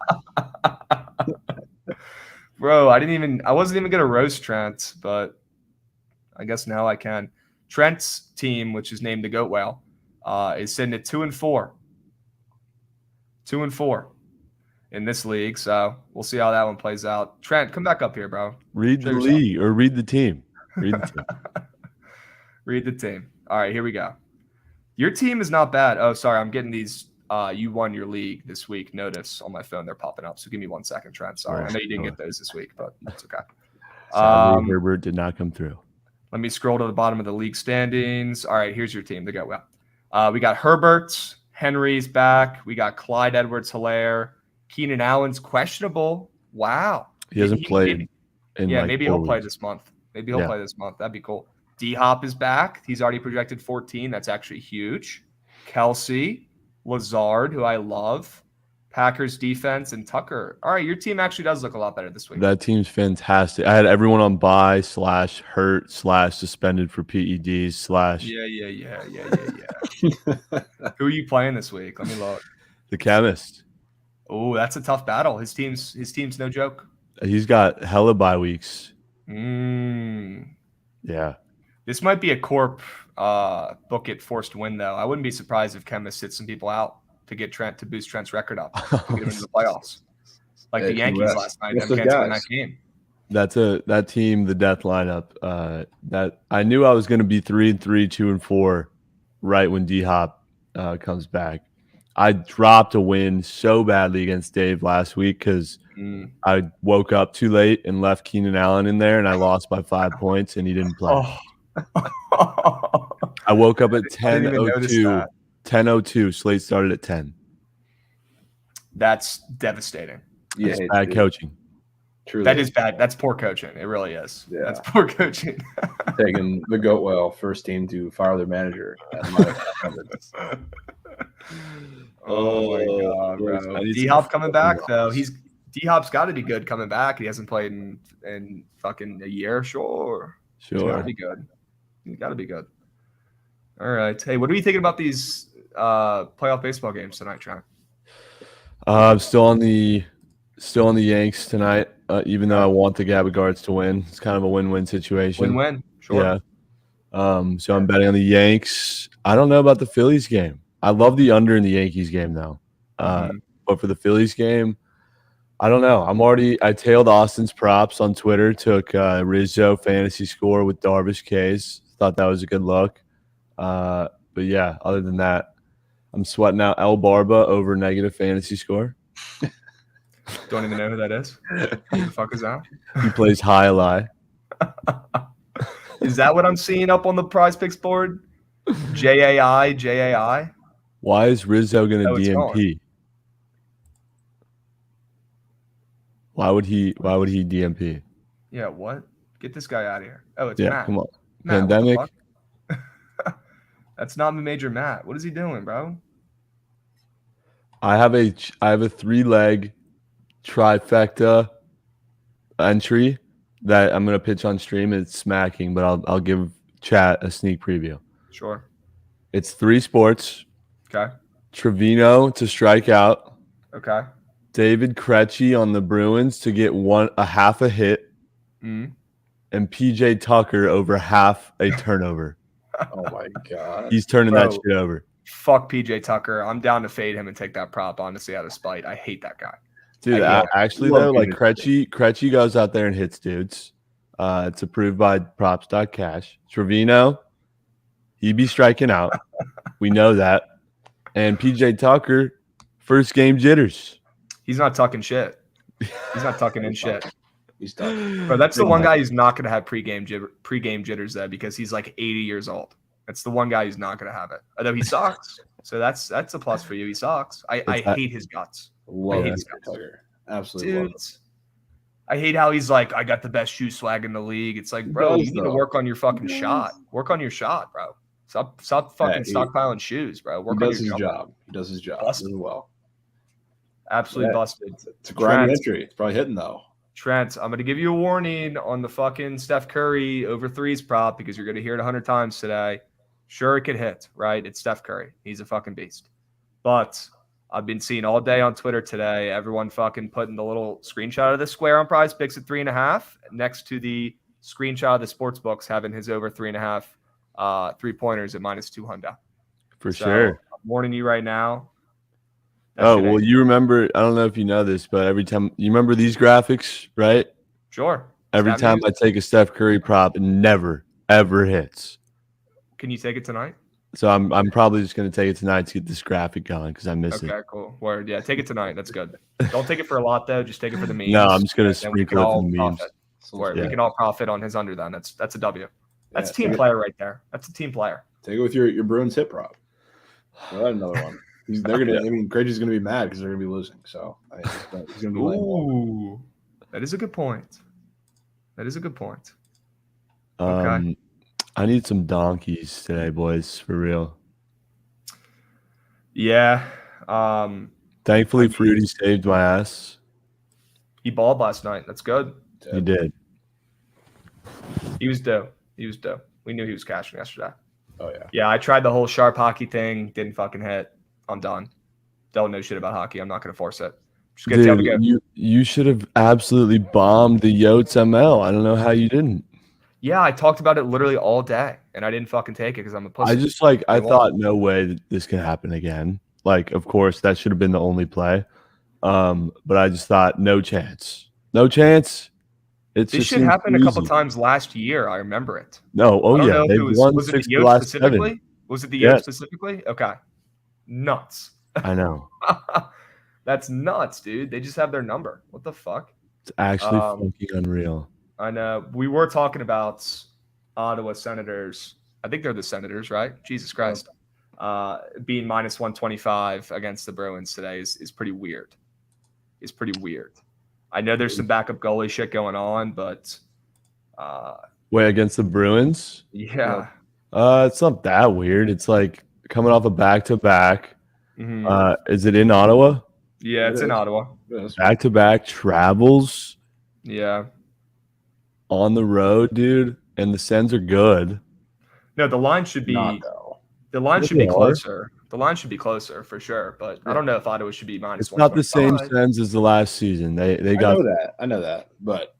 Speaker 1: Bro, I wasn't even going to roast Trent, but I guess now I can. Trent's team, which is named the Goat Whale, is sitting at 2-4. 2-4 in this league. So we'll see how that one plays out. Trent, come back up here, bro.
Speaker 3: Read the league or read the team. Read the team.
Speaker 1: Read the team. All right, here we go. Your team is not bad. Oh, sorry. I'm getting these you won your league this week notice on my phone. They're popping up. So give me 1 second, Trent. Sorry. I know you didn't get those this week, but it's okay.
Speaker 3: Herbert did not come through.
Speaker 1: Let me scroll to the bottom of the league standings. All right, here's your team. They go well. We got Herbert. Henry's back. We got Clyde Edwards-Helaire. Keenan Allen's questionable. Wow.
Speaker 3: He hasn't played.
Speaker 1: Maybe he'll play this month. Maybe he'll play this month. That'd be cool. D-Hop is back. He's already projected 14. That's actually huge. Kelsey, Lazard, who I love, Packers defense, and Tucker. All right, your team actually does look a lot better this week.
Speaker 3: That team's fantastic. I had everyone on bye / hurt / suspended for PEDs
Speaker 1: Yeah. Who are you playing this week? Let me look.
Speaker 3: The Chemist.
Speaker 1: Oh, that's a tough battle. His team's no joke.
Speaker 3: He's got hella bye weeks.
Speaker 1: Yeah. This might be a corp book it forced win, though. I wouldn't be surprised if Chemist sits some people out to get Trent to boost Trent's record up to get him into the playoffs. Like the Yankees last night. Them canceling that game.
Speaker 3: That team, the death lineup. That I knew I was going to be 3-3, 2-4, right when D-Hop comes back. I dropped a win so badly against Dave last week because I woke up too late and left Keenan Allen in there, and I lost by 5 points, and he didn't play. I woke up at 10:02. 10:02. Slate started at 10.
Speaker 1: That's devastating.
Speaker 3: Yeah, it's bad coaching.
Speaker 1: Truly. That is bad. That's poor coaching. It really is. Yeah. That's poor coaching.
Speaker 2: Taking the Goatwell first team to fire their manager.
Speaker 1: Oh my god, bro. D-Hop coming back though. D-Hop's got to be good coming back. He hasn't played in fucking a year. Sure. He's got to be good. He's got to be good. All right. Hey, what are you thinking about these playoff baseball games tonight, Trent?
Speaker 3: I'm still on the Yanks tonight. Even though I want the Gabbard to win, it's kind of a win-win situation.
Speaker 1: Win-win, sure.
Speaker 3: Yeah. So I'm betting on the Yanks. I don't know about the Phillies game. I love the under in the Yankees game though. But for the Phillies game, I don't know. I tailed Austin's props on Twitter. Took Rizzo fantasy score with Darvish K's. Thought that was a good look. But yeah, other than that, I'm sweating out El Barba over negative fantasy score.
Speaker 1: Don't even know who that is. Who the fuck is that?
Speaker 3: He plays high lie.
Speaker 1: Is that what I'm seeing up on the prize picks board? JAI?
Speaker 3: Why is Rizzo going to DMP? Why would he DMP?
Speaker 1: Yeah, what? Get this guy out of here. Oh, it's
Speaker 3: yeah,
Speaker 1: Matt.
Speaker 3: Come on.
Speaker 1: Matt,
Speaker 3: Pandemic.
Speaker 1: That's not the major Matt. What is he doing, bro?
Speaker 3: I have a 3-leg trifecta entry that I'm going to pitch on stream. It's smacking, but I'll give chat a sneak preview.
Speaker 1: Sure.
Speaker 3: It's 3 sports.
Speaker 1: Okay.
Speaker 3: Trevino to strike out.
Speaker 1: Okay.
Speaker 3: David Krejci on the Bruins to get a half a hit.
Speaker 1: Mm.
Speaker 3: And PJ Tucker over half a turnover.
Speaker 2: Oh my god.
Speaker 3: He's turning that shit over.
Speaker 1: Fuck PJ Tucker. I'm down to fade him and take that prop, honestly, out of spite. I hate that guy.
Speaker 3: Dude,
Speaker 1: Yeah.
Speaker 3: actually
Speaker 2: Love
Speaker 3: though, like
Speaker 2: Krejci.
Speaker 3: Krejci goes out there and hits dudes. It's approved by props.cash. Trevino, he be striking out. We know that. And PJ Tucker, first game jitters.
Speaker 1: He's not talking shit. He's not tucking in shit.
Speaker 2: He's done.
Speaker 1: But that's the one guy who's not going to have pregame jitters though, because he's like 80 years old. That's the one guy who's not going to have it. Although he sucks. So that's a plus for you. He sucks. I hate his guts.
Speaker 2: Love
Speaker 1: hate
Speaker 2: it.
Speaker 1: his guts.
Speaker 2: Tucker. Absolutely love
Speaker 1: Dude,
Speaker 2: it.
Speaker 1: I hate how he's like, I got the best shoe swag in the league. It's like, bro, you need to work on your fucking shot. Work on your shot, bro. Stop fucking stockpiling shoes, bro. Work on your
Speaker 2: job. He does his job really well.
Speaker 1: Absolutely busted.
Speaker 2: It's a grimy entry. It's probably hitting though.
Speaker 1: Trent, I'm going to give you a warning on the fucking Steph Curry over threes prop because you're going to hear it 100 times today. Sure, it could hit, right? It's Steph Curry. He's a fucking beast. But I've been seeing all day on Twitter today, everyone fucking putting the little screenshot of the square on Prize Picks at 3.5 next to the screenshot of the sports books having his over 3.5 3-pointers at -200.
Speaker 3: For sure.
Speaker 1: I'm warning you right now.
Speaker 3: Well, you remember, I don't know if you know this, but every time you remember these graphics, right?
Speaker 1: Sure.
Speaker 3: Every time I take a Steph Curry prop, it never, ever hits.
Speaker 1: Can you take it tonight?
Speaker 3: So I'm probably just going to take it tonight to get this graphic going because I miss it.
Speaker 1: Okay, cool. Word. Yeah, take it tonight. That's good. Don't take it for a lot, though. Just take it for the memes.
Speaker 3: No, I'm just going to sprinkle it for the memes.
Speaker 1: Word. We can all profit on his under then. That's a W. That's a team player right there. That's a team player.
Speaker 2: Take it with your Bruins hit prop. Well, another one. They're gonna. I mean, Krejci's gonna be mad because they're gonna be losing. So he's gonna be.
Speaker 1: Ooh, that is a good point. That is a good point. Okay.
Speaker 3: I need some donkeys today, boys, for real.
Speaker 1: Yeah.
Speaker 3: Thankfully, Fruity saved my ass.
Speaker 1: He balled last night. That's good.
Speaker 3: He did.
Speaker 1: He was dope. We knew he was cashing yesterday.
Speaker 2: Oh yeah.
Speaker 1: Yeah, I tried the whole sharp hockey thing. Didn't fucking hit. I'm done. Don't know shit about hockey. I'm not going to force it. Just get to go.
Speaker 3: You should have absolutely bombed the Yotes ML. I don't know how you didn't.
Speaker 1: Yeah, I talked about it literally all day, and I didn't fucking take it because I'm a pussy.
Speaker 3: I thought no way that this can happen again. Like, of course, that should have been the only play. But I just thought no chance. No chance.
Speaker 1: This shit happened a couple times last year. I remember it.
Speaker 3: No, yeah, they won
Speaker 1: was
Speaker 3: 6
Speaker 1: it the
Speaker 3: of the last 7.
Speaker 1: Was it the Yotes specifically? Okay. Nuts.
Speaker 3: I know.
Speaker 1: That's nuts, dude. They just have their number. What the fuck?
Speaker 3: It's actually fucking unreal.
Speaker 1: I know. We were talking about Ottawa Senators. I think they're the Senators, right? Jesus Christ. Being -125 against the Bruins today is pretty weird. It's pretty weird. I know there's some backup goalie shit going on, but
Speaker 3: wait, against the Bruins?
Speaker 1: Yeah.
Speaker 3: It's not that weird. It's like coming off a back-to-back.
Speaker 1: Mm-hmm.
Speaker 3: Is it in Ottawa?
Speaker 1: Yeah, it's in Ottawa.
Speaker 3: Back-to-back travels.
Speaker 1: Yeah.
Speaker 3: On the road, dude, and the Sens are good.
Speaker 1: No, the line should be closer. The line should be closer for sure, but I don't know if Ottawa should be -125.
Speaker 3: It's not the same Sens as the last season. They got
Speaker 2: I know that, but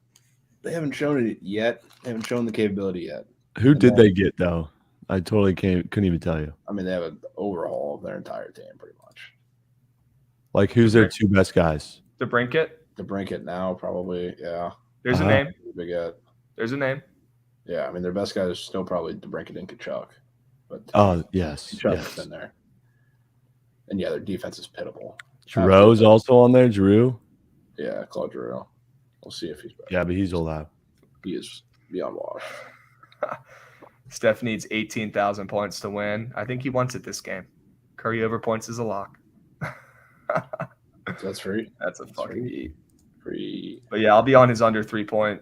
Speaker 2: they haven't shown it yet. They haven't shown the capability yet.
Speaker 3: Who did they get though? I totally couldn't even tell you.
Speaker 2: I mean, they have an overhaul of their entire team pretty much.
Speaker 3: Like, who's their 2 best guys?
Speaker 2: DeBrincat now, probably, yeah.
Speaker 1: There's a name.
Speaker 2: There's
Speaker 1: a name.
Speaker 2: Yeah, I mean, their best guys are still probably DeBrincat and Kachuk. But
Speaker 3: yes.
Speaker 2: Kachuk's in there. And yeah, their defense is pitiable.
Speaker 3: Giroux's also on there. Giroux?
Speaker 2: Yeah, Claude Giroux. We'll see if he's better.
Speaker 3: Yeah, but he's old out.
Speaker 2: He is beyond wash.
Speaker 1: Steph needs 18,000 points to win. I think he wants it this game. Curry over points is a lock.
Speaker 2: That's free.
Speaker 1: That's a fucking beat.
Speaker 2: Free.
Speaker 1: But yeah, I'll be on his under 3-point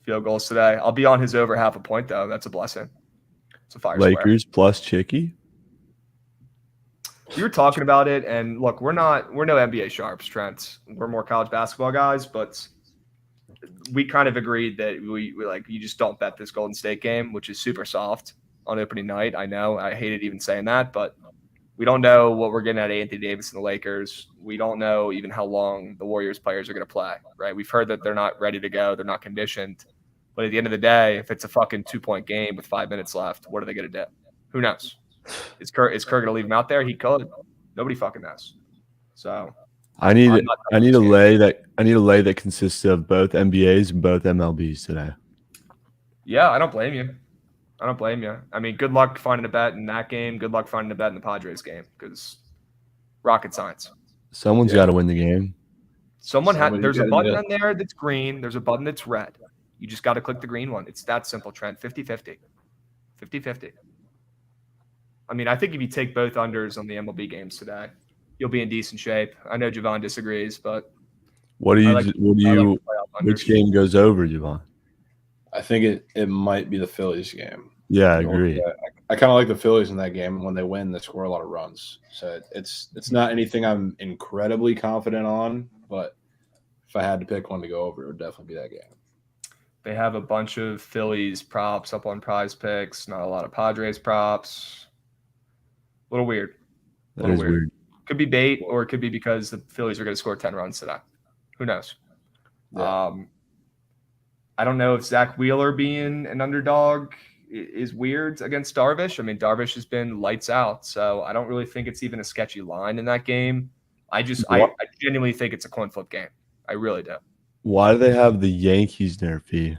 Speaker 1: field goals today. I'll be on his over half a point though. That's a blessing. It's a fire
Speaker 3: Lakers square. Plus Chicky.
Speaker 1: You were talking about it, and look, we're no NBA sharps, Trent. We're more college basketball guys, but we kind of agreed that we like you just don't bet this Golden State game, which is super soft on opening night. I know I hated even saying that, but we don't know what we're getting out of Anthony Davis and the Lakers. We don't know even how long the Warriors players are going to play, right? We've heard that they're not ready to go. They're not conditioned. But at the end of the day, if it's a fucking 2-point game with 5 minutes left, what are they going to do? Who knows? Is Kerr going to leave him out there? He could. Nobody fucking knows. So
Speaker 3: I need
Speaker 1: I'm not
Speaker 3: I need a
Speaker 1: touching this game.
Speaker 3: lay that consists of both NBAs and both MLBs today.
Speaker 1: Yeah, I don't blame you. I don't blame you. I mean, good luck finding a bet in that game. Good luck finding a bet in the Padres game because rocket science.
Speaker 3: Someone's
Speaker 2: Yeah.
Speaker 3: got to win the game.
Speaker 1: There's a button
Speaker 2: yeah.
Speaker 1: on there that's green. There's a button that's red. You just got to click the green one. It's that simple, Trent. 50-50. 50-50. I mean, I think if you take both unders on the MLB games today, you'll be in decent shape. I know Jovan disagrees, but
Speaker 3: What do
Speaker 1: I
Speaker 3: you
Speaker 1: like playoff
Speaker 3: which
Speaker 1: unders.
Speaker 3: game goes over, Javon?
Speaker 2: I think it might be the Phillies game.
Speaker 3: Yeah, I agree.
Speaker 2: I kind of like the Phillies in that game. When they win, they score a lot of runs. So it's not anything I'm incredibly confident on, but if I had to pick one to go over, it would definitely be that game.
Speaker 1: They have a bunch of Phillies props up on Prize Picks. Not a lot of Padres props. A little weird.
Speaker 3: That is weird.
Speaker 1: Could be bait, or it could be because the Phillies are going to score 10 runs today. Who knows?
Speaker 2: Yeah.
Speaker 1: I don't know if Zach Wheeler being an underdog is weird against Darvish. I mean, Darvish has been lights out, so I don't really think it's even a sketchy line in that game. I genuinely think it's a coin flip game. I really do.
Speaker 3: Why do they have the Yankees nerfy,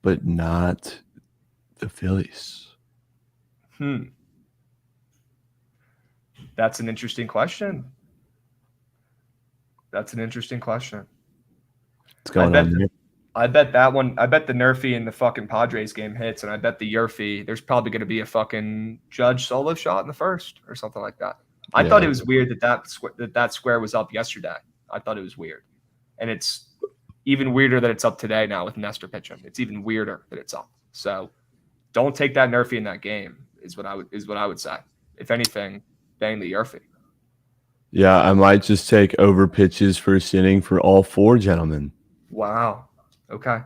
Speaker 3: but not the Phillies?
Speaker 1: That's an interesting question. What's
Speaker 3: going on there?
Speaker 1: I bet that one. I bet the nerfy in the fucking Padres game hits, and I bet the Yerfy. There's probably going to be a fucking Judge solo shot in the first or something like that. I thought it was weird that square was up yesterday. I thought it was weird, and it's even weirder that it's up today now with Nestor pitching. It's even weirder that it's up. So don't take that nerfy in that game. Is what I would say. If anything, bang the Yerfy.
Speaker 3: Yeah, I might just take over pitches first inning for all four gentlemen.
Speaker 1: Wow. Okay.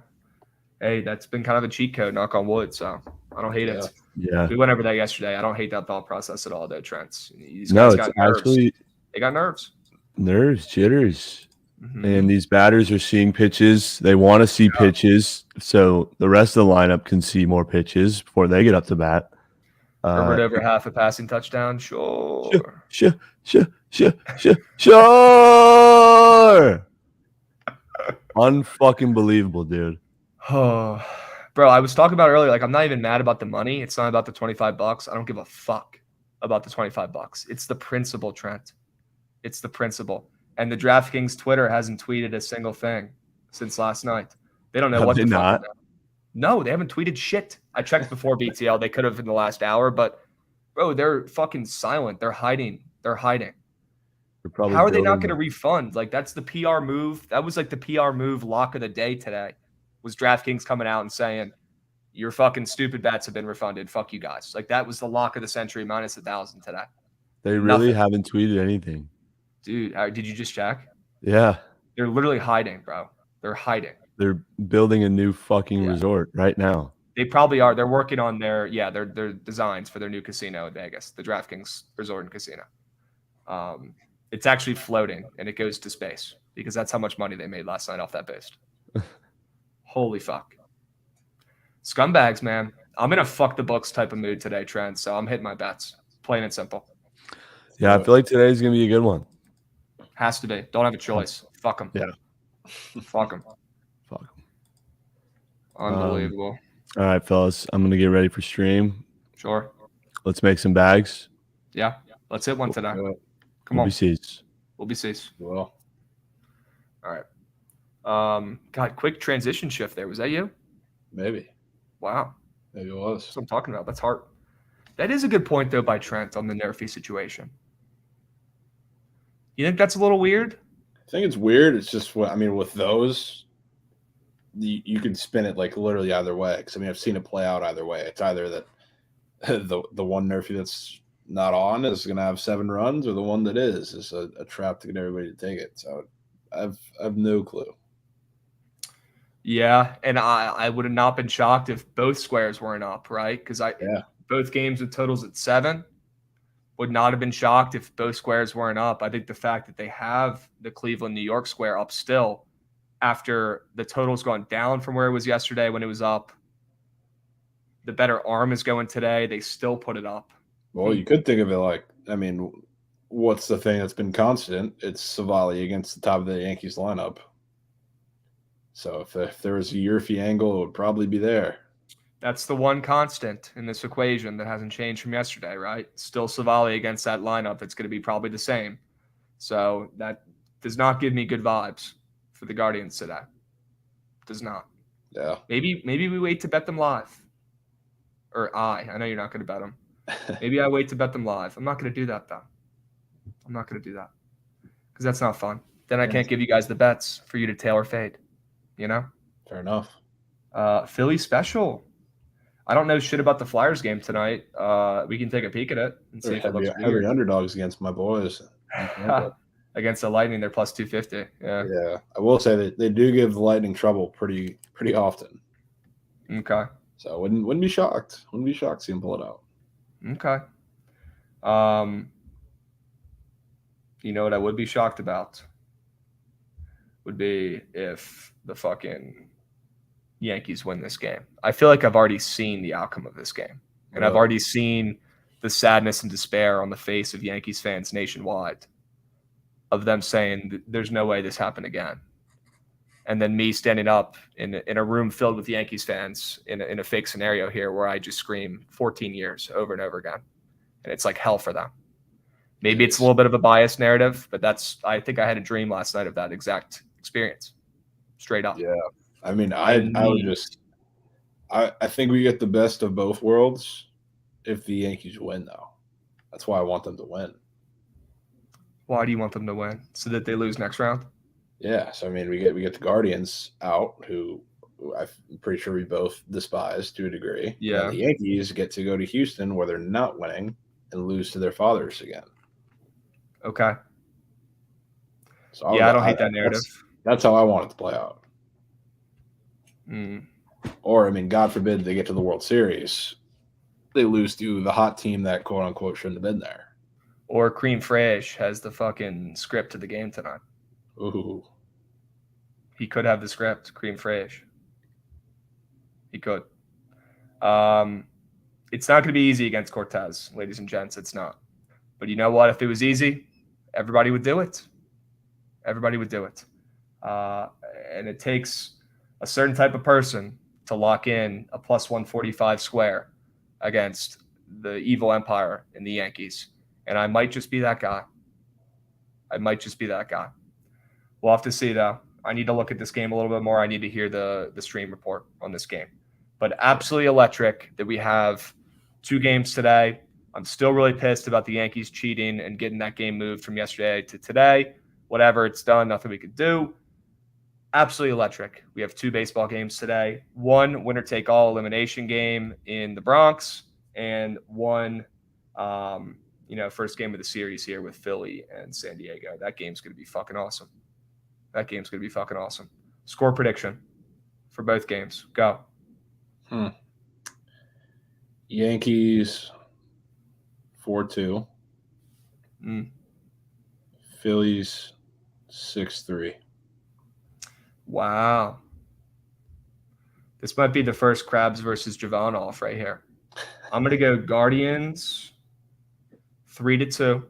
Speaker 1: Hey, that's been kind of a cheat code, knock on wood, so I don't hate it.
Speaker 3: Yeah.
Speaker 1: We went over that yesterday. I don't hate that thought process at all, though, Trent. These
Speaker 3: No,
Speaker 1: guys
Speaker 3: it's
Speaker 1: got nerves.
Speaker 3: actually
Speaker 1: They got nerves.
Speaker 3: Nerves, jitters.
Speaker 1: Mm-hmm.
Speaker 3: And these batters are seeing pitches. They want to see pitches, so the rest of the lineup can see more pitches before they get up to bat.
Speaker 1: Herbert over half a passing touchdown? Sure.
Speaker 3: Sure. Unfucking believable, dude.
Speaker 1: Oh, bro, I was talking about earlier, like I'm not even mad about the money. It's not about the $25. I don't give a fuck about the $25. It's the principle, Trent. It's the principle. And the DraftKings Twitter hasn't tweeted a single thing since last night. They don't know what the fuck. No, they haven't tweeted shit. I checked before BTL. They could have in the last hour, but bro, they're fucking silent. They're hiding. How are they not going to refund? Like, that's the PR move. That was like the PR move lock of the day today, was DraftKings coming out and saying, your fucking stupid bets have been refunded. Fuck you guys. Like, that was the lock of the century minus 1,000 today.
Speaker 3: They really haven't tweeted anything.
Speaker 1: Dude, did you just check?
Speaker 3: Yeah.
Speaker 1: They're literally hiding, bro. They're hiding.
Speaker 3: They're building a new fucking resort right now.
Speaker 1: They probably are. They're working on their designs for their new casino in Vegas, the DraftKings Resort and Casino. It's actually floating, and it goes to space because that's how much money they made last night off that boost. Holy fuck. Scumbags, man. I'm in a fuck the books type of mood today, Trent, so I'm hitting my bets. Plain and simple.
Speaker 3: Yeah, I feel like today's going to be a good one.
Speaker 1: Has to be. Don't have a choice. Fuck them.
Speaker 3: Yeah.
Speaker 1: Fuck them. Unbelievable.
Speaker 3: All right, fellas. I'm going to get ready for stream.
Speaker 1: Sure.
Speaker 3: Let's make some bags.
Speaker 1: Yeah. Let's hit one today. Come
Speaker 3: on.
Speaker 1: We'll be seats.
Speaker 2: Well.
Speaker 1: All right. God, quick transition shift there. Was that you?
Speaker 2: Maybe.
Speaker 1: Wow.
Speaker 2: Maybe it was.
Speaker 1: That's what I'm talking about. That's hard. That is a good point, though, by Trent on the nerfy situation. You think that's a little weird?
Speaker 2: I think it's weird. It's just what I mean with those, you can spin it like literally either way. Because I mean, I've seen it play out either way. It's either that the one nerfy that's not on is going to have 7 runs, or the one that is a trap to get everybody to take it. So I've no clue.
Speaker 1: Yeah, and I would have not been shocked if both squares weren't up, right? Because both games with totals at 7. Would not have been shocked if both squares weren't up. I think the fact that they have the Cleveland, New York square up still after the total's gone down from where it was yesterday when it was up. The better arm is going today. They still put it up.
Speaker 2: Well, you could think of it like, I mean, what's the thing that's been constant? It's Savali against the top of the Yankees lineup. So if there was a Yurfie angle, it would probably be there.
Speaker 1: That's the one constant in this equation that hasn't changed from yesterday, right? Still Savali against that lineup. It's going to be probably the same. So that does not give me good vibes for the Guardians today. Does not.
Speaker 2: Yeah.
Speaker 1: Maybe we wait to bet them live. Or I know you're not going to bet them. Maybe I wait to bet them live. I'm not going to do that, though. I'm not going to do that because that's not fun. Then I can't give you guys the bets for you to tail or fade, you know?
Speaker 2: Fair enough.
Speaker 1: Philly special. I don't know shit about the Flyers game tonight. We can take a peek at it and see if it looks
Speaker 2: heavy
Speaker 1: weird.
Speaker 2: underdogs against my boys.
Speaker 1: Against the Lightning, they're plus 250.
Speaker 2: Yeah. I will say that they do give the Lightning trouble pretty often.
Speaker 1: Okay.
Speaker 2: So I wouldn't be shocked. Wouldn't be shocked to see him pull it out.
Speaker 1: Okay. You know what I would be shocked about? Would be if the fucking Yankees win this game. I feel like I've already seen the outcome of this game. And I've already seen the sadness and despair on the face of Yankees fans nationwide of them saying there's no way this happened again. And then me standing up in a room filled with Yankees fans in a fake scenario here where I just scream 14 years over and over again. And it's like hell for them. Maybe it's a little bit of a biased narrative, but I think I had a dream last night of that exact experience. Straight up.
Speaker 2: Yeah. I mean, I think we get the best of both worlds if the Yankees win, though. That's why I want them to win.
Speaker 1: Why do you want them to win? So that they lose next round?
Speaker 2: Yeah, so I mean, we get the Guardians out, who I'm pretty sure we both despise to a degree.
Speaker 1: Yeah,
Speaker 2: and the Yankees get to go to Houston where they're not winning and lose to their fathers again.
Speaker 1: Okay.
Speaker 2: So
Speaker 1: I don't hate that narrative.
Speaker 2: That's how I want it to play out.
Speaker 1: Mm.
Speaker 2: Or I mean, God forbid they get to the World Series, they lose to the hot team that quote unquote shouldn't have been there.
Speaker 1: Or Cream Fraiche has the fucking script to the game tonight.
Speaker 2: Ooh.
Speaker 1: He could have the script, Cream Fraiche. He could. It's not going to be easy against Cortez, ladies and gents. It's not. But you know what? If it was easy, everybody would do it. Everybody would do it. And it takes a certain type of person to lock in a plus 145 square against the evil empire in the Yankees. And I might just be that guy. We'll have to see, though. I need to look at this game a little bit more. I need to hear the stream report on this game. But absolutely electric that we have 2 games today. I'm still really pissed about the Yankees cheating and getting that game moved from yesterday to today. Whatever, it's done. Nothing we could do. Absolutely electric. We have 2 baseball games today. 1 winner-take-all elimination game in the Bronx and 1 first game of the series here with Philly and San Diego. That game's going to be fucking awesome. Score prediction for both games. Go.
Speaker 2: Yankees 4-2. Phillies 6-3.
Speaker 1: Wow. This might be the first Krabs versus Jovan off right here. I'm going to go Guardians 3-2.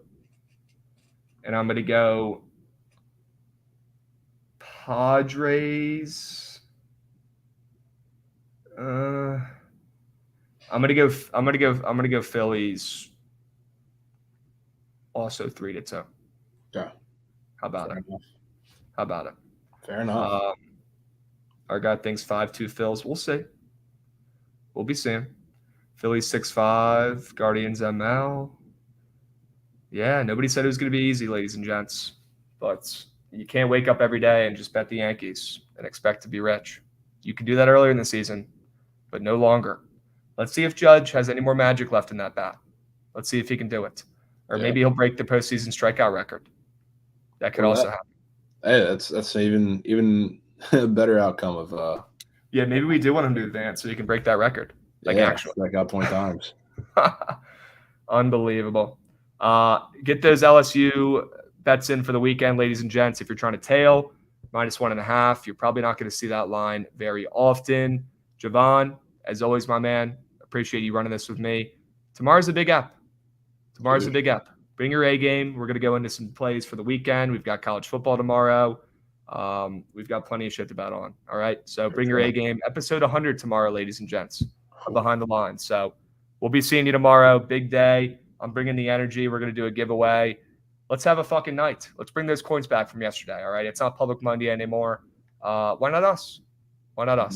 Speaker 1: And I'm going to go Padres. I'm going to go Phillies also 3-2.
Speaker 2: Okay.
Speaker 1: How about it?
Speaker 2: Fair enough.
Speaker 1: Our guy thinks 5-2 Phils. We'll see. We'll be seeing. Phillies 6-5, Guardians ML. Yeah, nobody said it was going to be easy, ladies and gents. But you can't wake up every day and just bet the Yankees and expect to be rich. You can do that earlier in the season, but no longer. Let's see if Judge has any more magic left in that bat. Let's see if he can do it. Or maybe he'll break the postseason strikeout record. That could also happen.
Speaker 2: Hey, that's even a better outcome of
Speaker 1: maybe we do want him to advance so he can break that record. Actually.
Speaker 2: Strike out 20 times.
Speaker 1: Unbelievable. Get those LSU bets in for the weekend, ladies and gents. If you're trying to tail, -1.5. You're probably not going to see that line very often. Jovan, as always, my man, appreciate you running this with me. Tomorrow's a big ep. bring your A game. We're going to go into some plays for the weekend. We've got college football tomorrow. We've got plenty of shit to bet on. All right. So bring your A game. Episode 100 tomorrow, ladies and gents, of Behind the Lines. So we'll be seeing you tomorrow. Big day. I'm bringing the energy. We're going to do a giveaway. Let's have a fucking night. Let's bring those coins back from yesterday. All right. It's not Public Monday anymore. Why not us? Why not us?